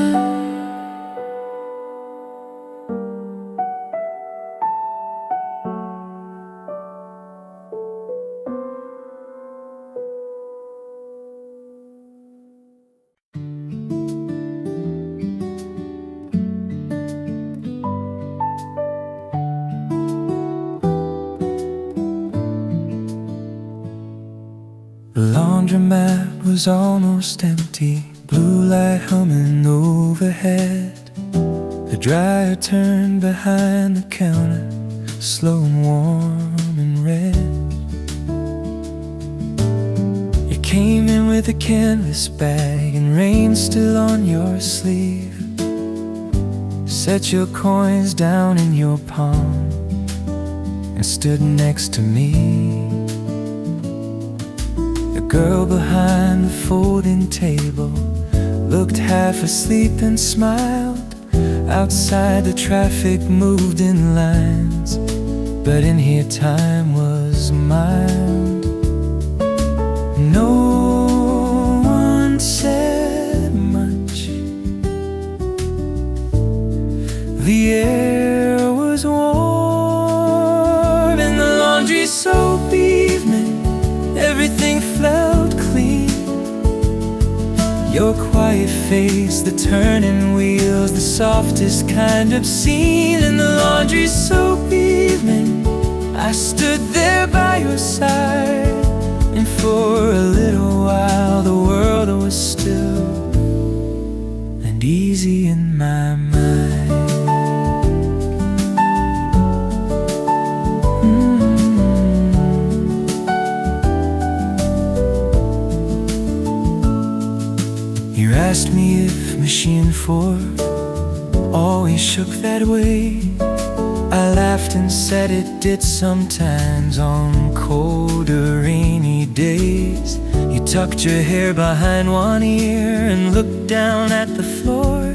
The laundromat was almost empty, blue light humming overhead. The dryer turned behind the counter, slow and warm and red. You came in with a canvas bag and rain still on your sleeve. Set your coins down in your palm and stood next to me. The girl behind the folding table looked half asleep and smiled. Outside the traffic moved in lines, but in here time was mild. No one said much. The air was warm in the laundry soap evening. Everything felt clean. Your quiet face, the turning wheels, the softest kind of scene. In the laundry soap evening, I stood there by your side, and for a little while the world was still and easy in my mind. You asked me if Machine 4 always shook that way. I laughed and said it did sometimes on colder, rainy days. You tucked your hair behind one ear and looked down at the floor,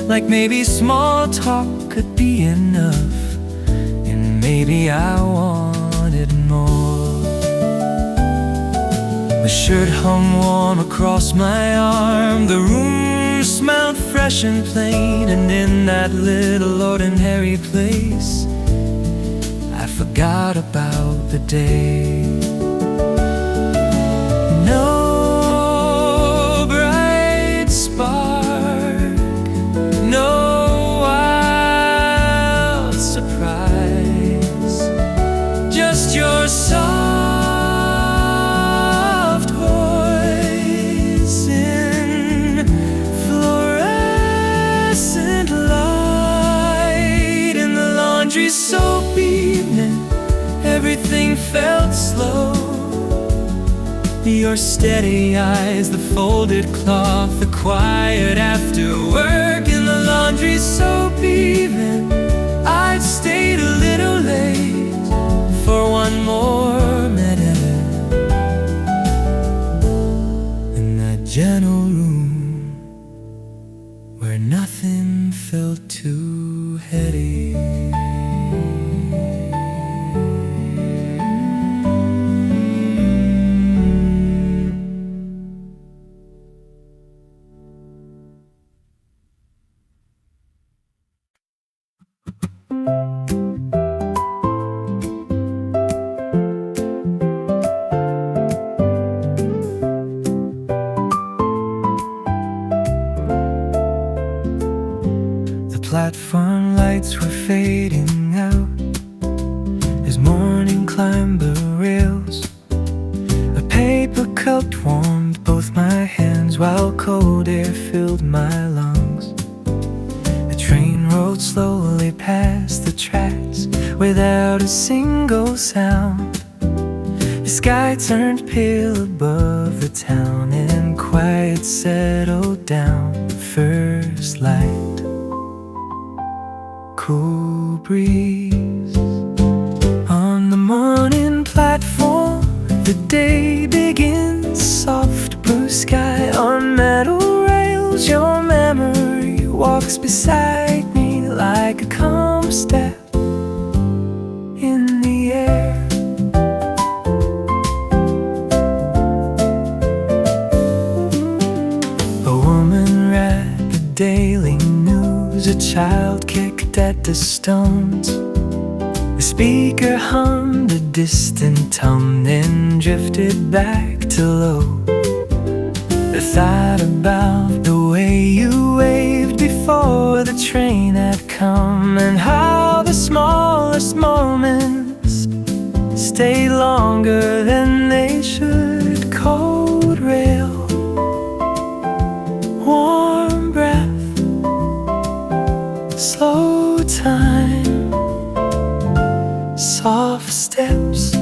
like maybe small talk could be enough, and maybe I wanted more. My shirt hung warm across my arm. The room smelled fresh and plain, and in that little ordinary place I forgot about the day. No bright spark, no wild surprise, just your soft voice in fluorescent light. In the laundry soap evening, everything felt slow. Your steady eyes, the folded cloth, the quiet after work. In the laundry soap evening, I'd stayed a little late for one more minute in that gentle room where nothing felt too heady. Platform lights were fading out as morning climbed the rails. A paper cup warmed both my hands while cold air filled my lungs. The train rolled slowly past the tracks without a single sound. The sky turned pale above the town and quiet settled down. The first light, cool breeze on the morning platform. The day begins, soft blue sky on metal rails. Your memory walks beside me like a calm step in the air. A woman read the daily news, a child kicked at the stones. The speaker hummed a distant hum, then drifted back to low. The thought about the way you waved before the train had come, and how the smallest moments stay longer than they should. Cold rail, warm breath, slow time, soft steps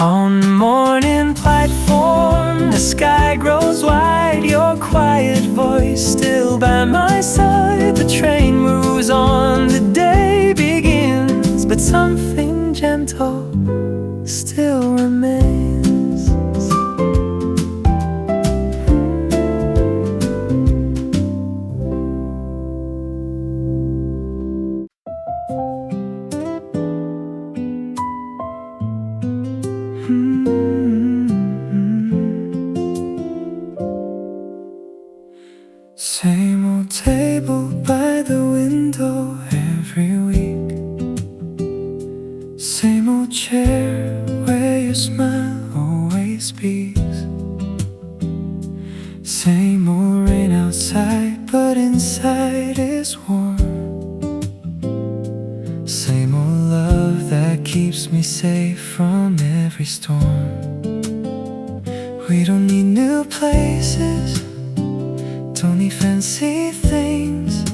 on the morning platform. The sky grows wide, your quiet voice still by my side. The train moves on, the day begins, but something gentle still remains. Same old chair where your smile always speaks. Same old rain outside, but inside is warm. Same old love that keeps me safe from every storm. We don't need new places, don't need fancy things,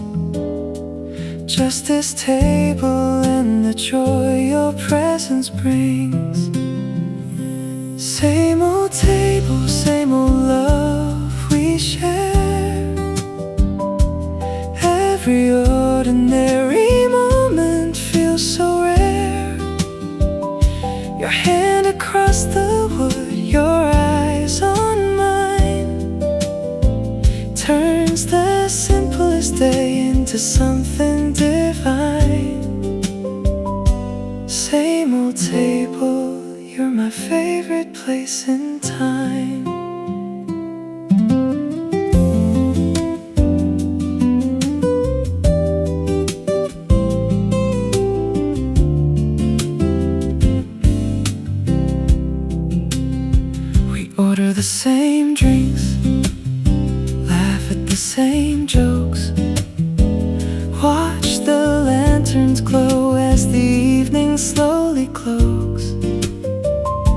just this table and the joy your presence brings. Same old table, same old love we share. Every ordinary moment feels so rare. Your hand across the wood, your eyes on mine, turns the simplest day into something divine. Same old table, you're my favorite place in time. We order the same drinks, laugh at the same jokes, watch the lanterns glow as the evening slowly cloaks.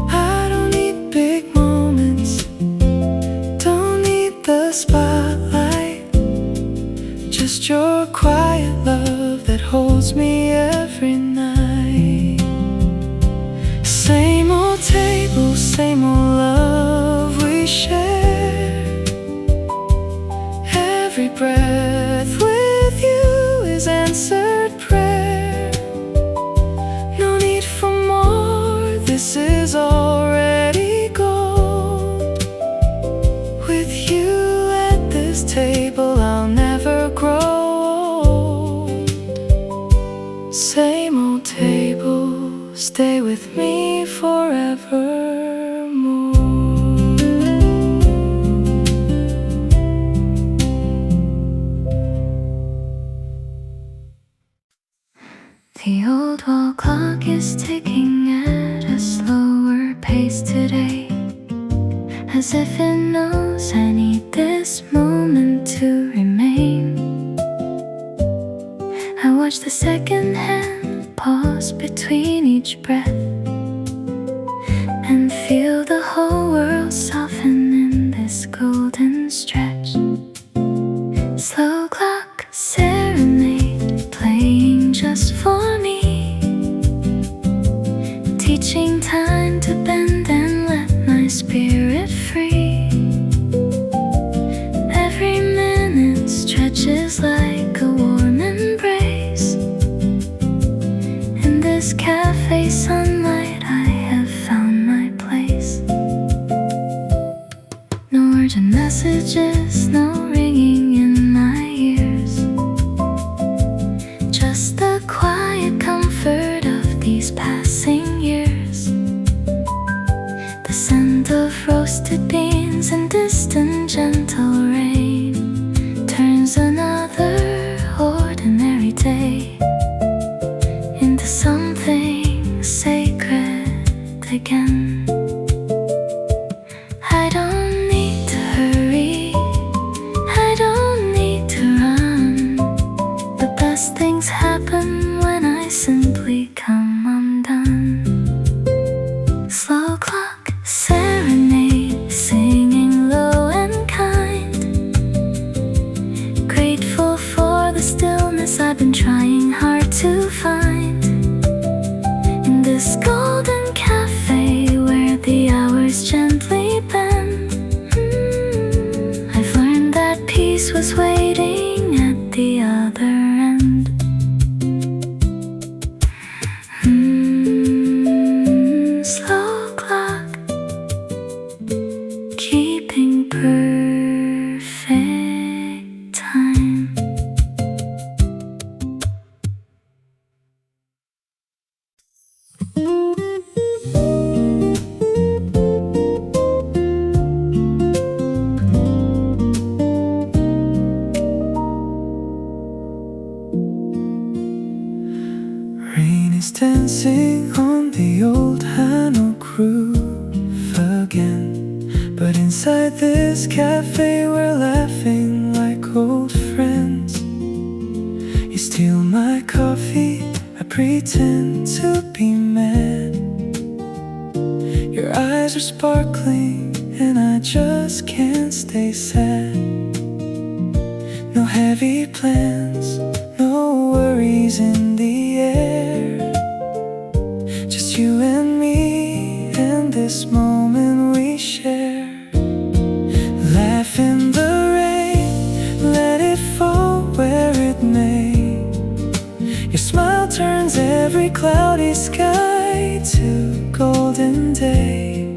I don't need big moments, don't need the spotlight, just your quiet love that holds me every night. Same old table, same old love we share. Every breath with you is answered prayer. No need for more, this is already gold. With you at this table, I'll never grow old. Same old table, stay with me forevermore. The old wall clock is ticking at a slower pace today, as if it knows I need this moment to remain. I watch the second hand pause between each breath, and feel the whole world soften in this golden stretch. Slow clock serenade playing just for me, teaching time to bend and let my spirit free. Every minute stretches like a warm embrace. In this cafe sunlight I have found my place. No urgent messages, no ringing in my ears, just the quiet comfort of these passing years. The scent of roasted beans and distant gentle rain turns another ordinary day into something sacred again. I don't need to hurry, I don't need to run. The best things happen when I simply come undone. Slow clock serenade, singing low and kind, grateful for the stillness I've been trying hard to find. In this golden cafe where the old Hanok groove again. But inside this cafe we're laughing like old friends. You steal my coffee, I pretend to be mad. Your eyes are sparkling and I just can't stay sad. No heavy plans, no worries in the air. Just you and me and this moment we share. Laugh in the rain, let it fall where it may. Your smile turns every cloudy sky to golden day.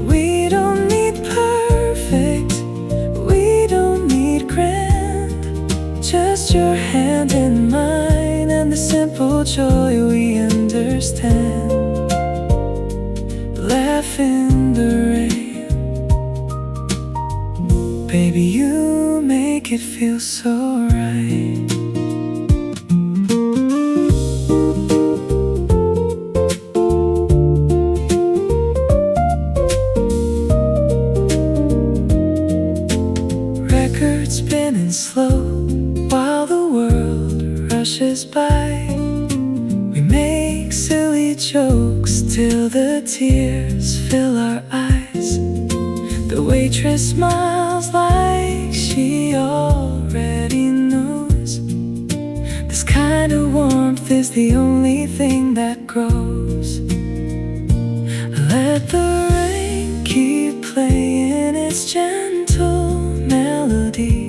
We don't need perfect, we don't need grand. Just your hand in mine and the simple joy we understand. Laugh in the rain. Baby, you make it feel so right. Records spinning slow while the world rushes by. We make silly jokes till the tears fill our eyes. The waitress smiles like she already knows. This kind of warmth is the only thing that grows. Let the rain keep playing its gentle melody.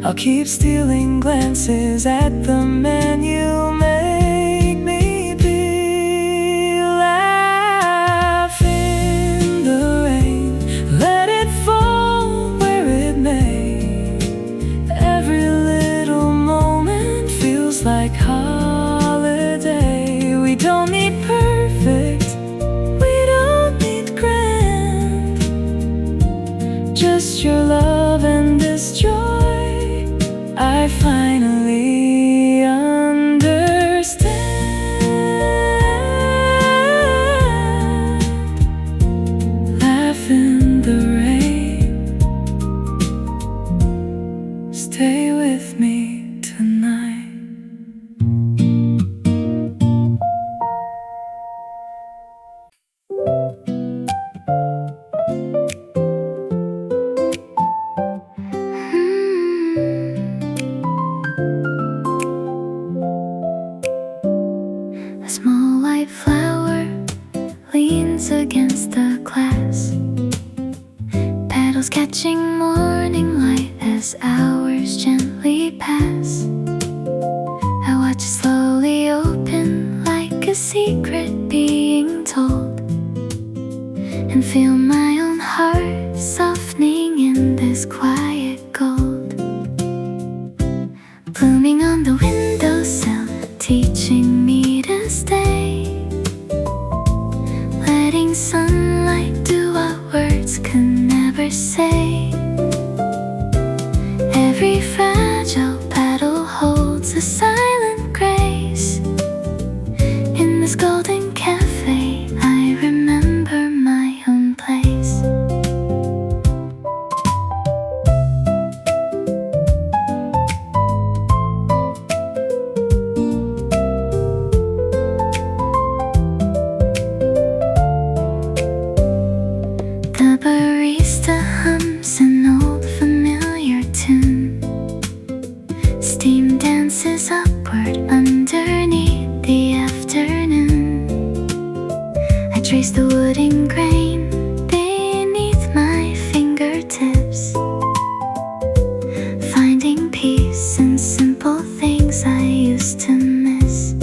I'll keep stealing glances at the man you make me be. Laugh in the rain, let it fall where it may. Every little moment feels like holiday. We don't need perfect, we don't need grand. Just your love and this joy I finally understand. Laugh in the rain. Stay with me tonight. A small white flower leans against the glass, petals catching morning light as hours gently pass. I watch it slowly open like a secret being told, and feel my own heart softening in this quiet gold. Blooming on the windowsill, teaching me to stay, letting sunlight do what words could never say. Every fragile petal holds a silent grace. In this golden cafe, I remember my own place. The barista hums an old familiar tune. Steam dances upward underneath the afternoon. I trace the wooden grain beneath my fingertips, finding peace in simple things I used to miss.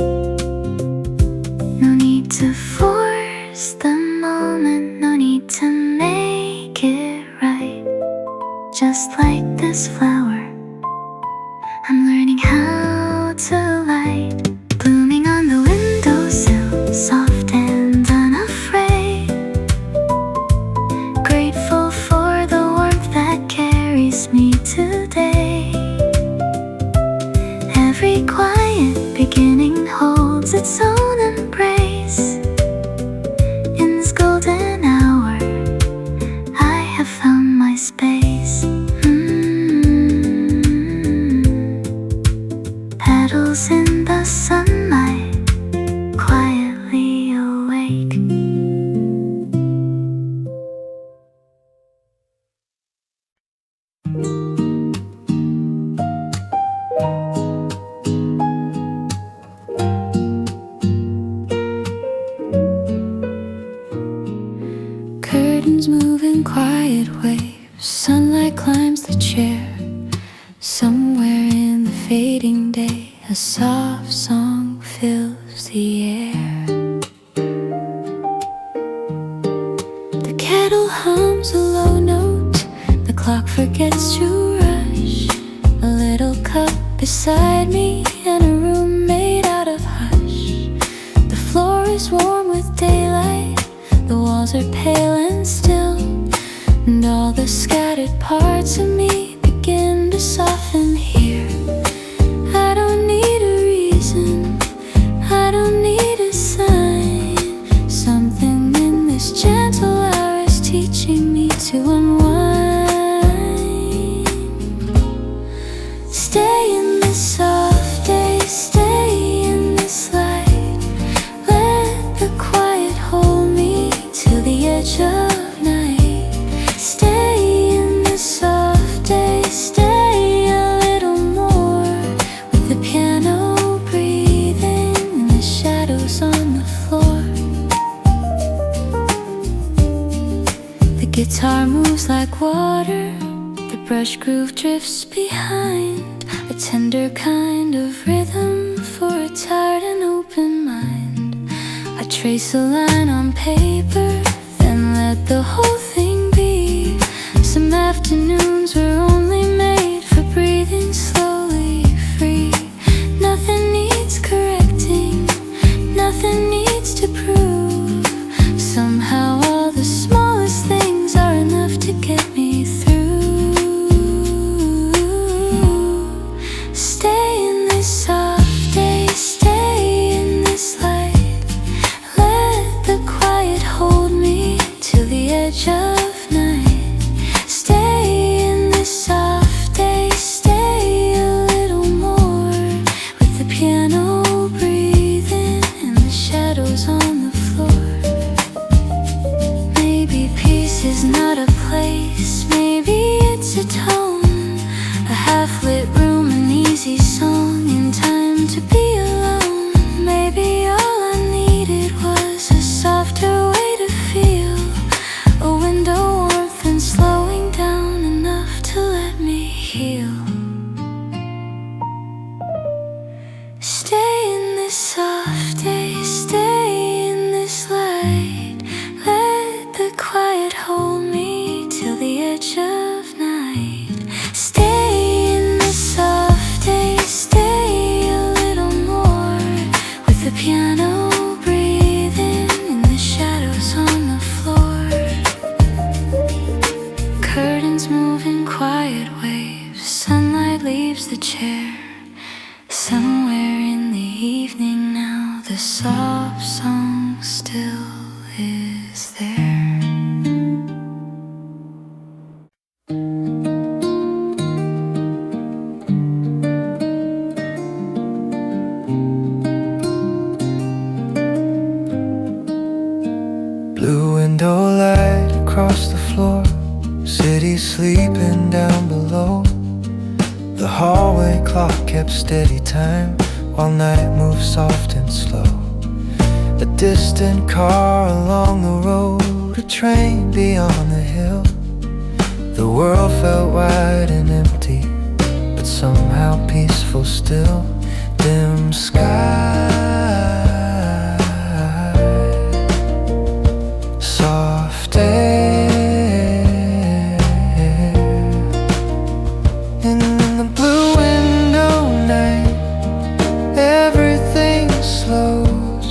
No need to force the moment, no need to make it right. Just like this flower, I'm learning how to light. Blooming on the windowsill, soft and unafraid. like. Curtains move in quiet waves. Sunlight climbs the chair. Somewhere in the fading day, a soft song fills the air. The kettle hums a low note. The clock forgets to rush. A little cup beside me and a room made out of hush. The floor is warm with daylight. The walls are pale and still, and all the scattered parts of me begin to soften here. I don't need a reason, I don't need a sign. Something in this gentle hour is teaching me to unwind. Stay in this soft day, stay in this light. Let the quiet hold me till the edge of night. Stay in this soft day, stay a little more, with the piano breathing and the shadows on the floor. The guitar moves like water, the brush groove drifts behind. A tender kind of rhythm for a tired and open mind. I trace a line on paper, then let the whole thing be. Some afternoons were only made for breathing slowly free. Nothing needs correcting, nothing needs to prove. Somehow all the smallest things are enough to get me through. Stay in this soft day, stay in this light. Let the quiet hold me till the edge of night. Stay in this soft day, stay a little more, with the piano breathing and the shadows on the floor. Maybe peace is not a place, maybe it's a tone. A half-lit room, an easy song, in time to be alone. Maybe all I needed was a softer way to feel. A window warmth and slowing down enough to let me heal. Stay in this soft day, stay in this light. Let the quiet hold me till the edge of night. Stay in this soft day, stay a little more, with the piano breathing and the shadows on the floor. Curtains move in quiet waves. Sunlight leaves the chair. Somewhere in the evening now, the soft song still is there. Blue window light across the floor. City sleeping down below. The hallway clock kept steady time while night moved soft and slow. A distant car along the road, a train beyond the hill. The world felt wide and empty, but somehow peaceful still. Dim sky, soft air, in the blue window night, everything slows.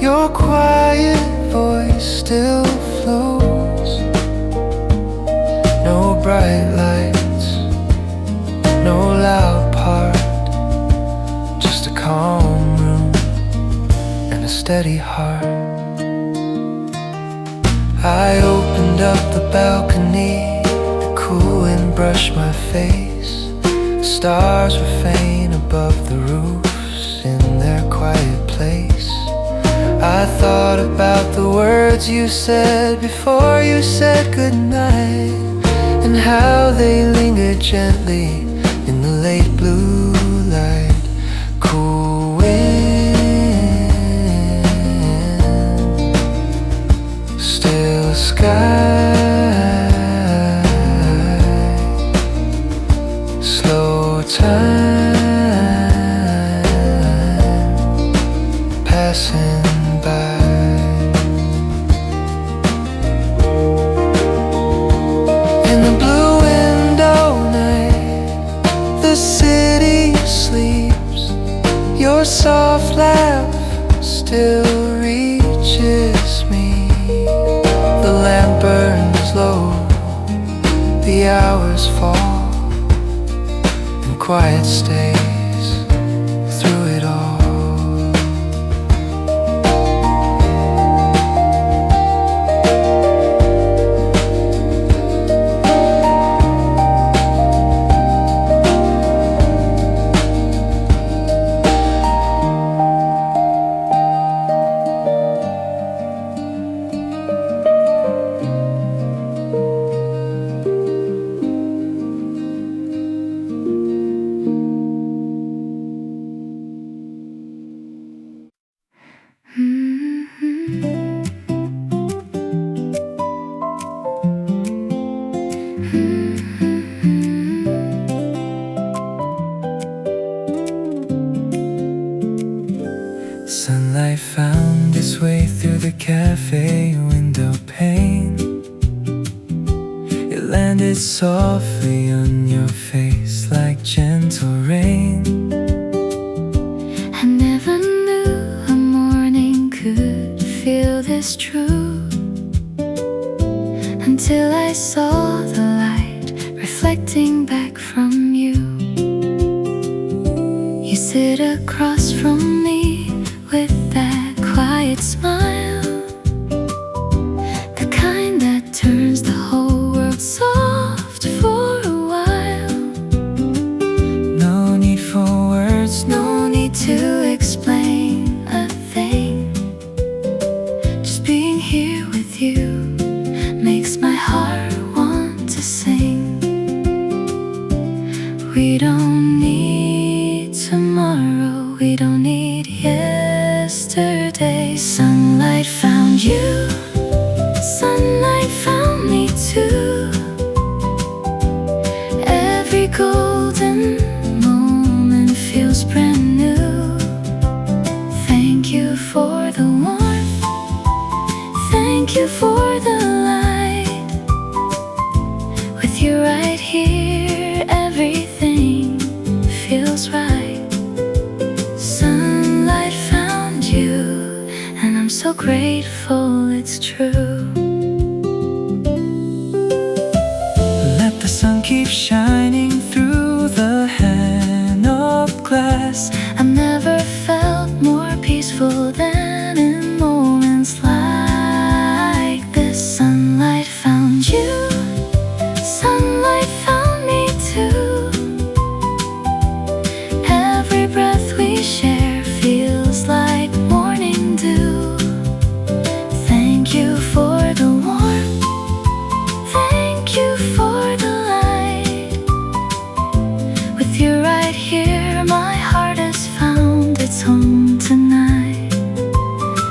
Your quiet voice still flows. No bright lights, no loud part, just a calm room and a steady heart. I opened up the balcony, the cool wind brushed my face. Stars were faint above the roofs in their quiet place. I thought about the words you said before you said goodnight, and how they lingered gently in the late blue light. Cool wind, still sky, slow time passing by. In the blue window night, the city sleeps. Your soft laugh still reaches me. The lamp burns low, the hours fall, and quiet stays through it all. Sunlight found its way through the cafe window pane. It landed softly on your face like gentle rain. I never knew a morning could feel this true, until I saw the light reflecting back from you. You sit across from me with that quiet smile, the kind that turns the whole world soft for a while. No need for words, No need to explain a thing. Just being here with you makes my heart want to sing. We don't need tomorrow, we don't need yesterday. Sunlight found you, sunlight found me too. Every golden moment feels brand new. Thank you for the warmth, thank you for the light. With you right here, everything feels right. Sunlight found you, and I'm so grateful it's true. let the sun keep shining through the hand of glass. I've never felt more peaceful than in moments like this. Sunlight found you, sunlight found me too. Every breath we share feels like morning dew. Thank you for the warmth, thank you for the light. With you right here, my heart has found its home tonight.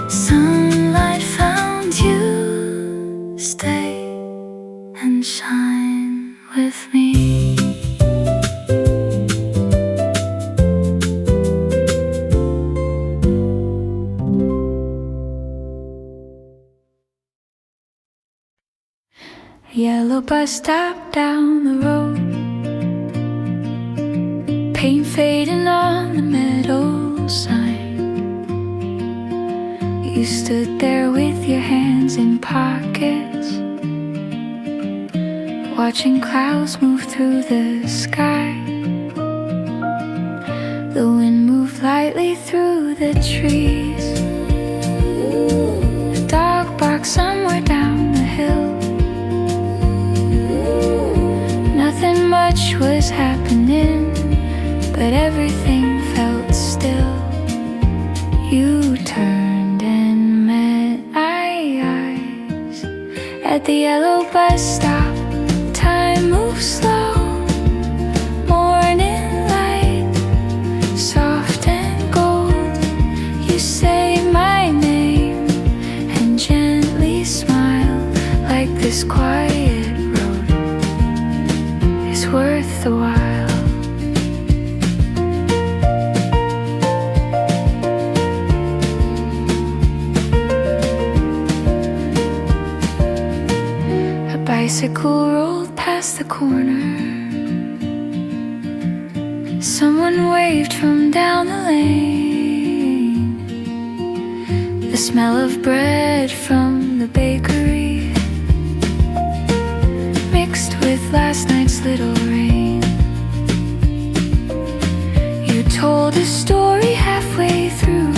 Sunlight found you, stay and shine with me. Yellow bus stop down the road, paint fading on the metal sign. You stood there with your hands in pockets, watching clouds move through the sky. The wind moved lightly through the trees. A dog barked somewhere down the hill. Nothing much was happening, but everything felt still. You turned and At the yellow bus stop, time moves slow. Morning light, soft and gold. You say my name and gently smile, like this quiet road is worth the while. Bicycle rolled past the corner. Someone waved from down the lane. The smell of bread from the bakery mixed with last night's little rain. You told a story halfway through,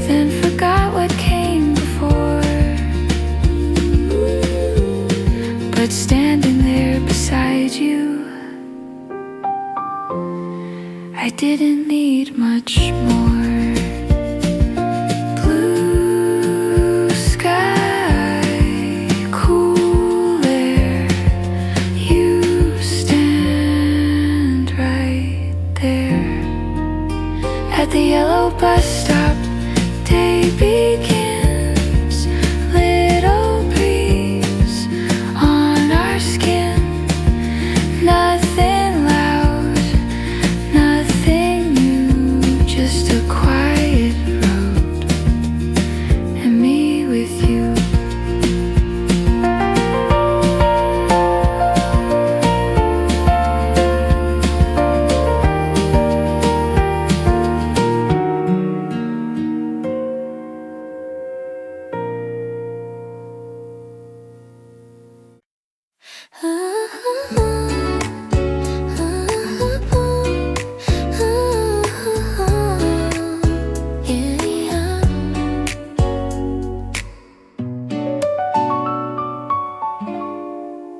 then forgot what came before. But standing there beside you, I didn't need much more. Blue sky, cool air, you stand right there. At the yellow bus stop, day begins. Little breeze on our skin. Nothing loud, nothing new, just a quiet road and me with you.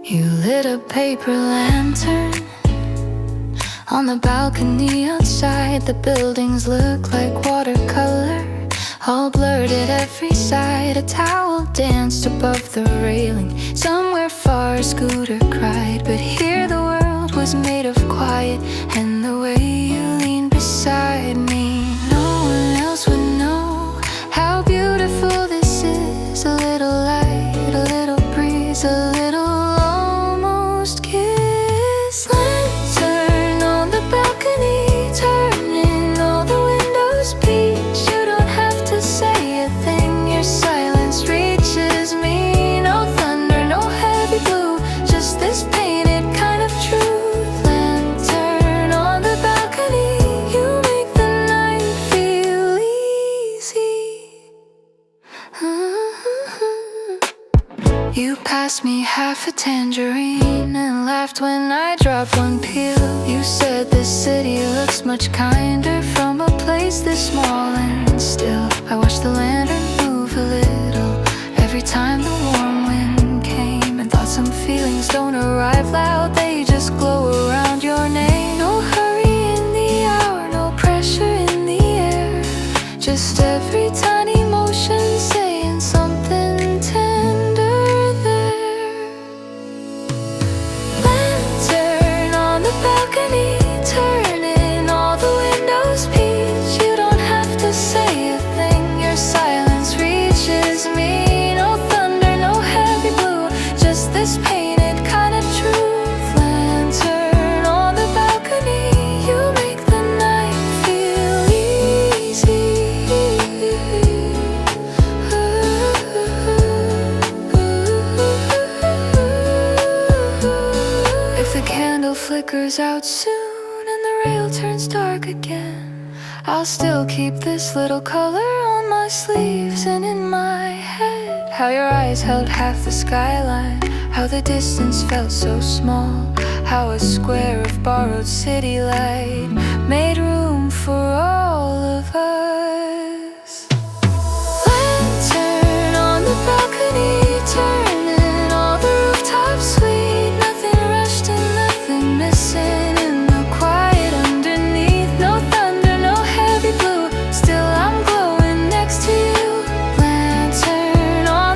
You lit a paper lantern on the balcony outside. The buildings look like watercolor, all blurred at every side. A towel danced above the railing. Somewhere far a scooter cried, but here the world was made of quiet. And the way you leaned beside me, no one else would know how beautiful this is. A little light, a little breeze, a little almost kiss. Lantern on the balcony, turning all the windows peach. You don't have to say a thing, your silence reaches me. No thunder, no heavy blue, just this painted kind of truth. Lantern on the balcony, you make the night feel easy. You passed me half a tangerine and laughed when I dropped one peel. You said this city looks much kinder from a place this small, and still I watched the lantern move a little every time the warm wind came. And thought some feelings don't arrive loud, they just glow around your name. No hurry in the hour, no pressure in the air, just every tiny motion saying something tender there. Lantern on the balcony, turning all the windows peach. You don't have to say a thing, your silence reaches me. No thunder, no heavy blue, just this painted kind of truth. Lantern on the balcony, you make the night feel easy. If the candle flickers out soon and the rail turns dark again, I'll still keep this little color on my sleeves and in my head. How your eyes held half the skyline, how the distance felt so small, how a square of borrowed city light made room for all of us. Lantern on the balcony, turning all the rooftops sweet. Nothing rushed and nothing missing in the quiet underneath. No thunder, no heavy blue, still I'm glowing next to you. Lantern on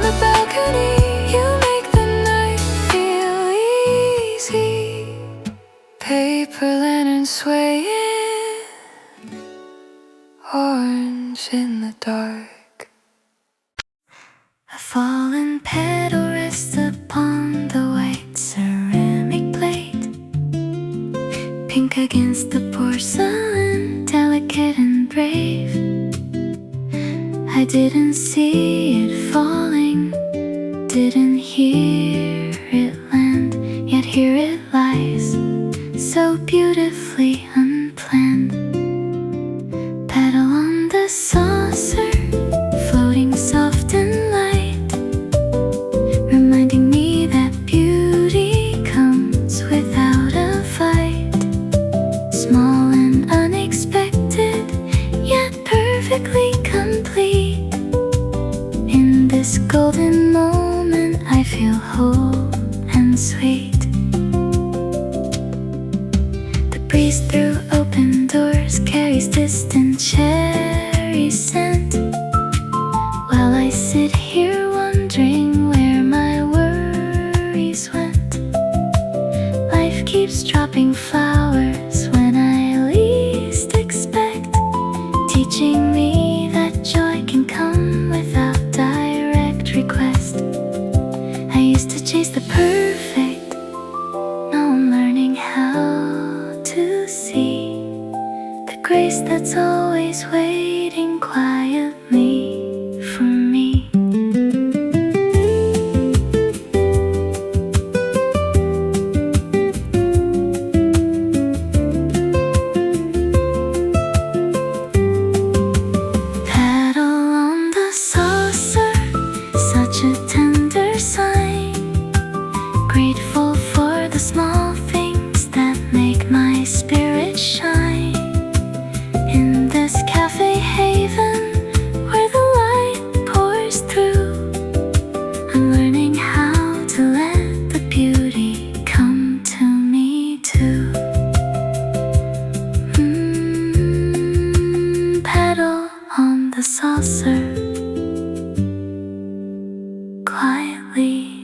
fallen petal rests upon the white ceramic plate, pink against the porcelain, delicate and brave. I didn't see it falling, didn't hear it land, yet here it lies, so beautifully unplanned. Petal on the saucer, floating soft and light, reminding me that beauty comes without a fight. Small and unexpected, yet perfectly complete. In this golden moment I feel whole and sweet. The breeze through open doors carries distant cherry scent, while I sit here wondering where my worries went. Life keeps dropping flowers when I least expect, teaching me that joy can come without direct request. I used to chase the perfect, now I'm learning how to see the grace that's always waiting quietly for me. Petal on the saucer, such a tender sign, grateful for the small things that make my spirit shine. In this cafe haven where the light pours through, I'm learning how to let the beauty come to me too. Petal on the saucer, quietly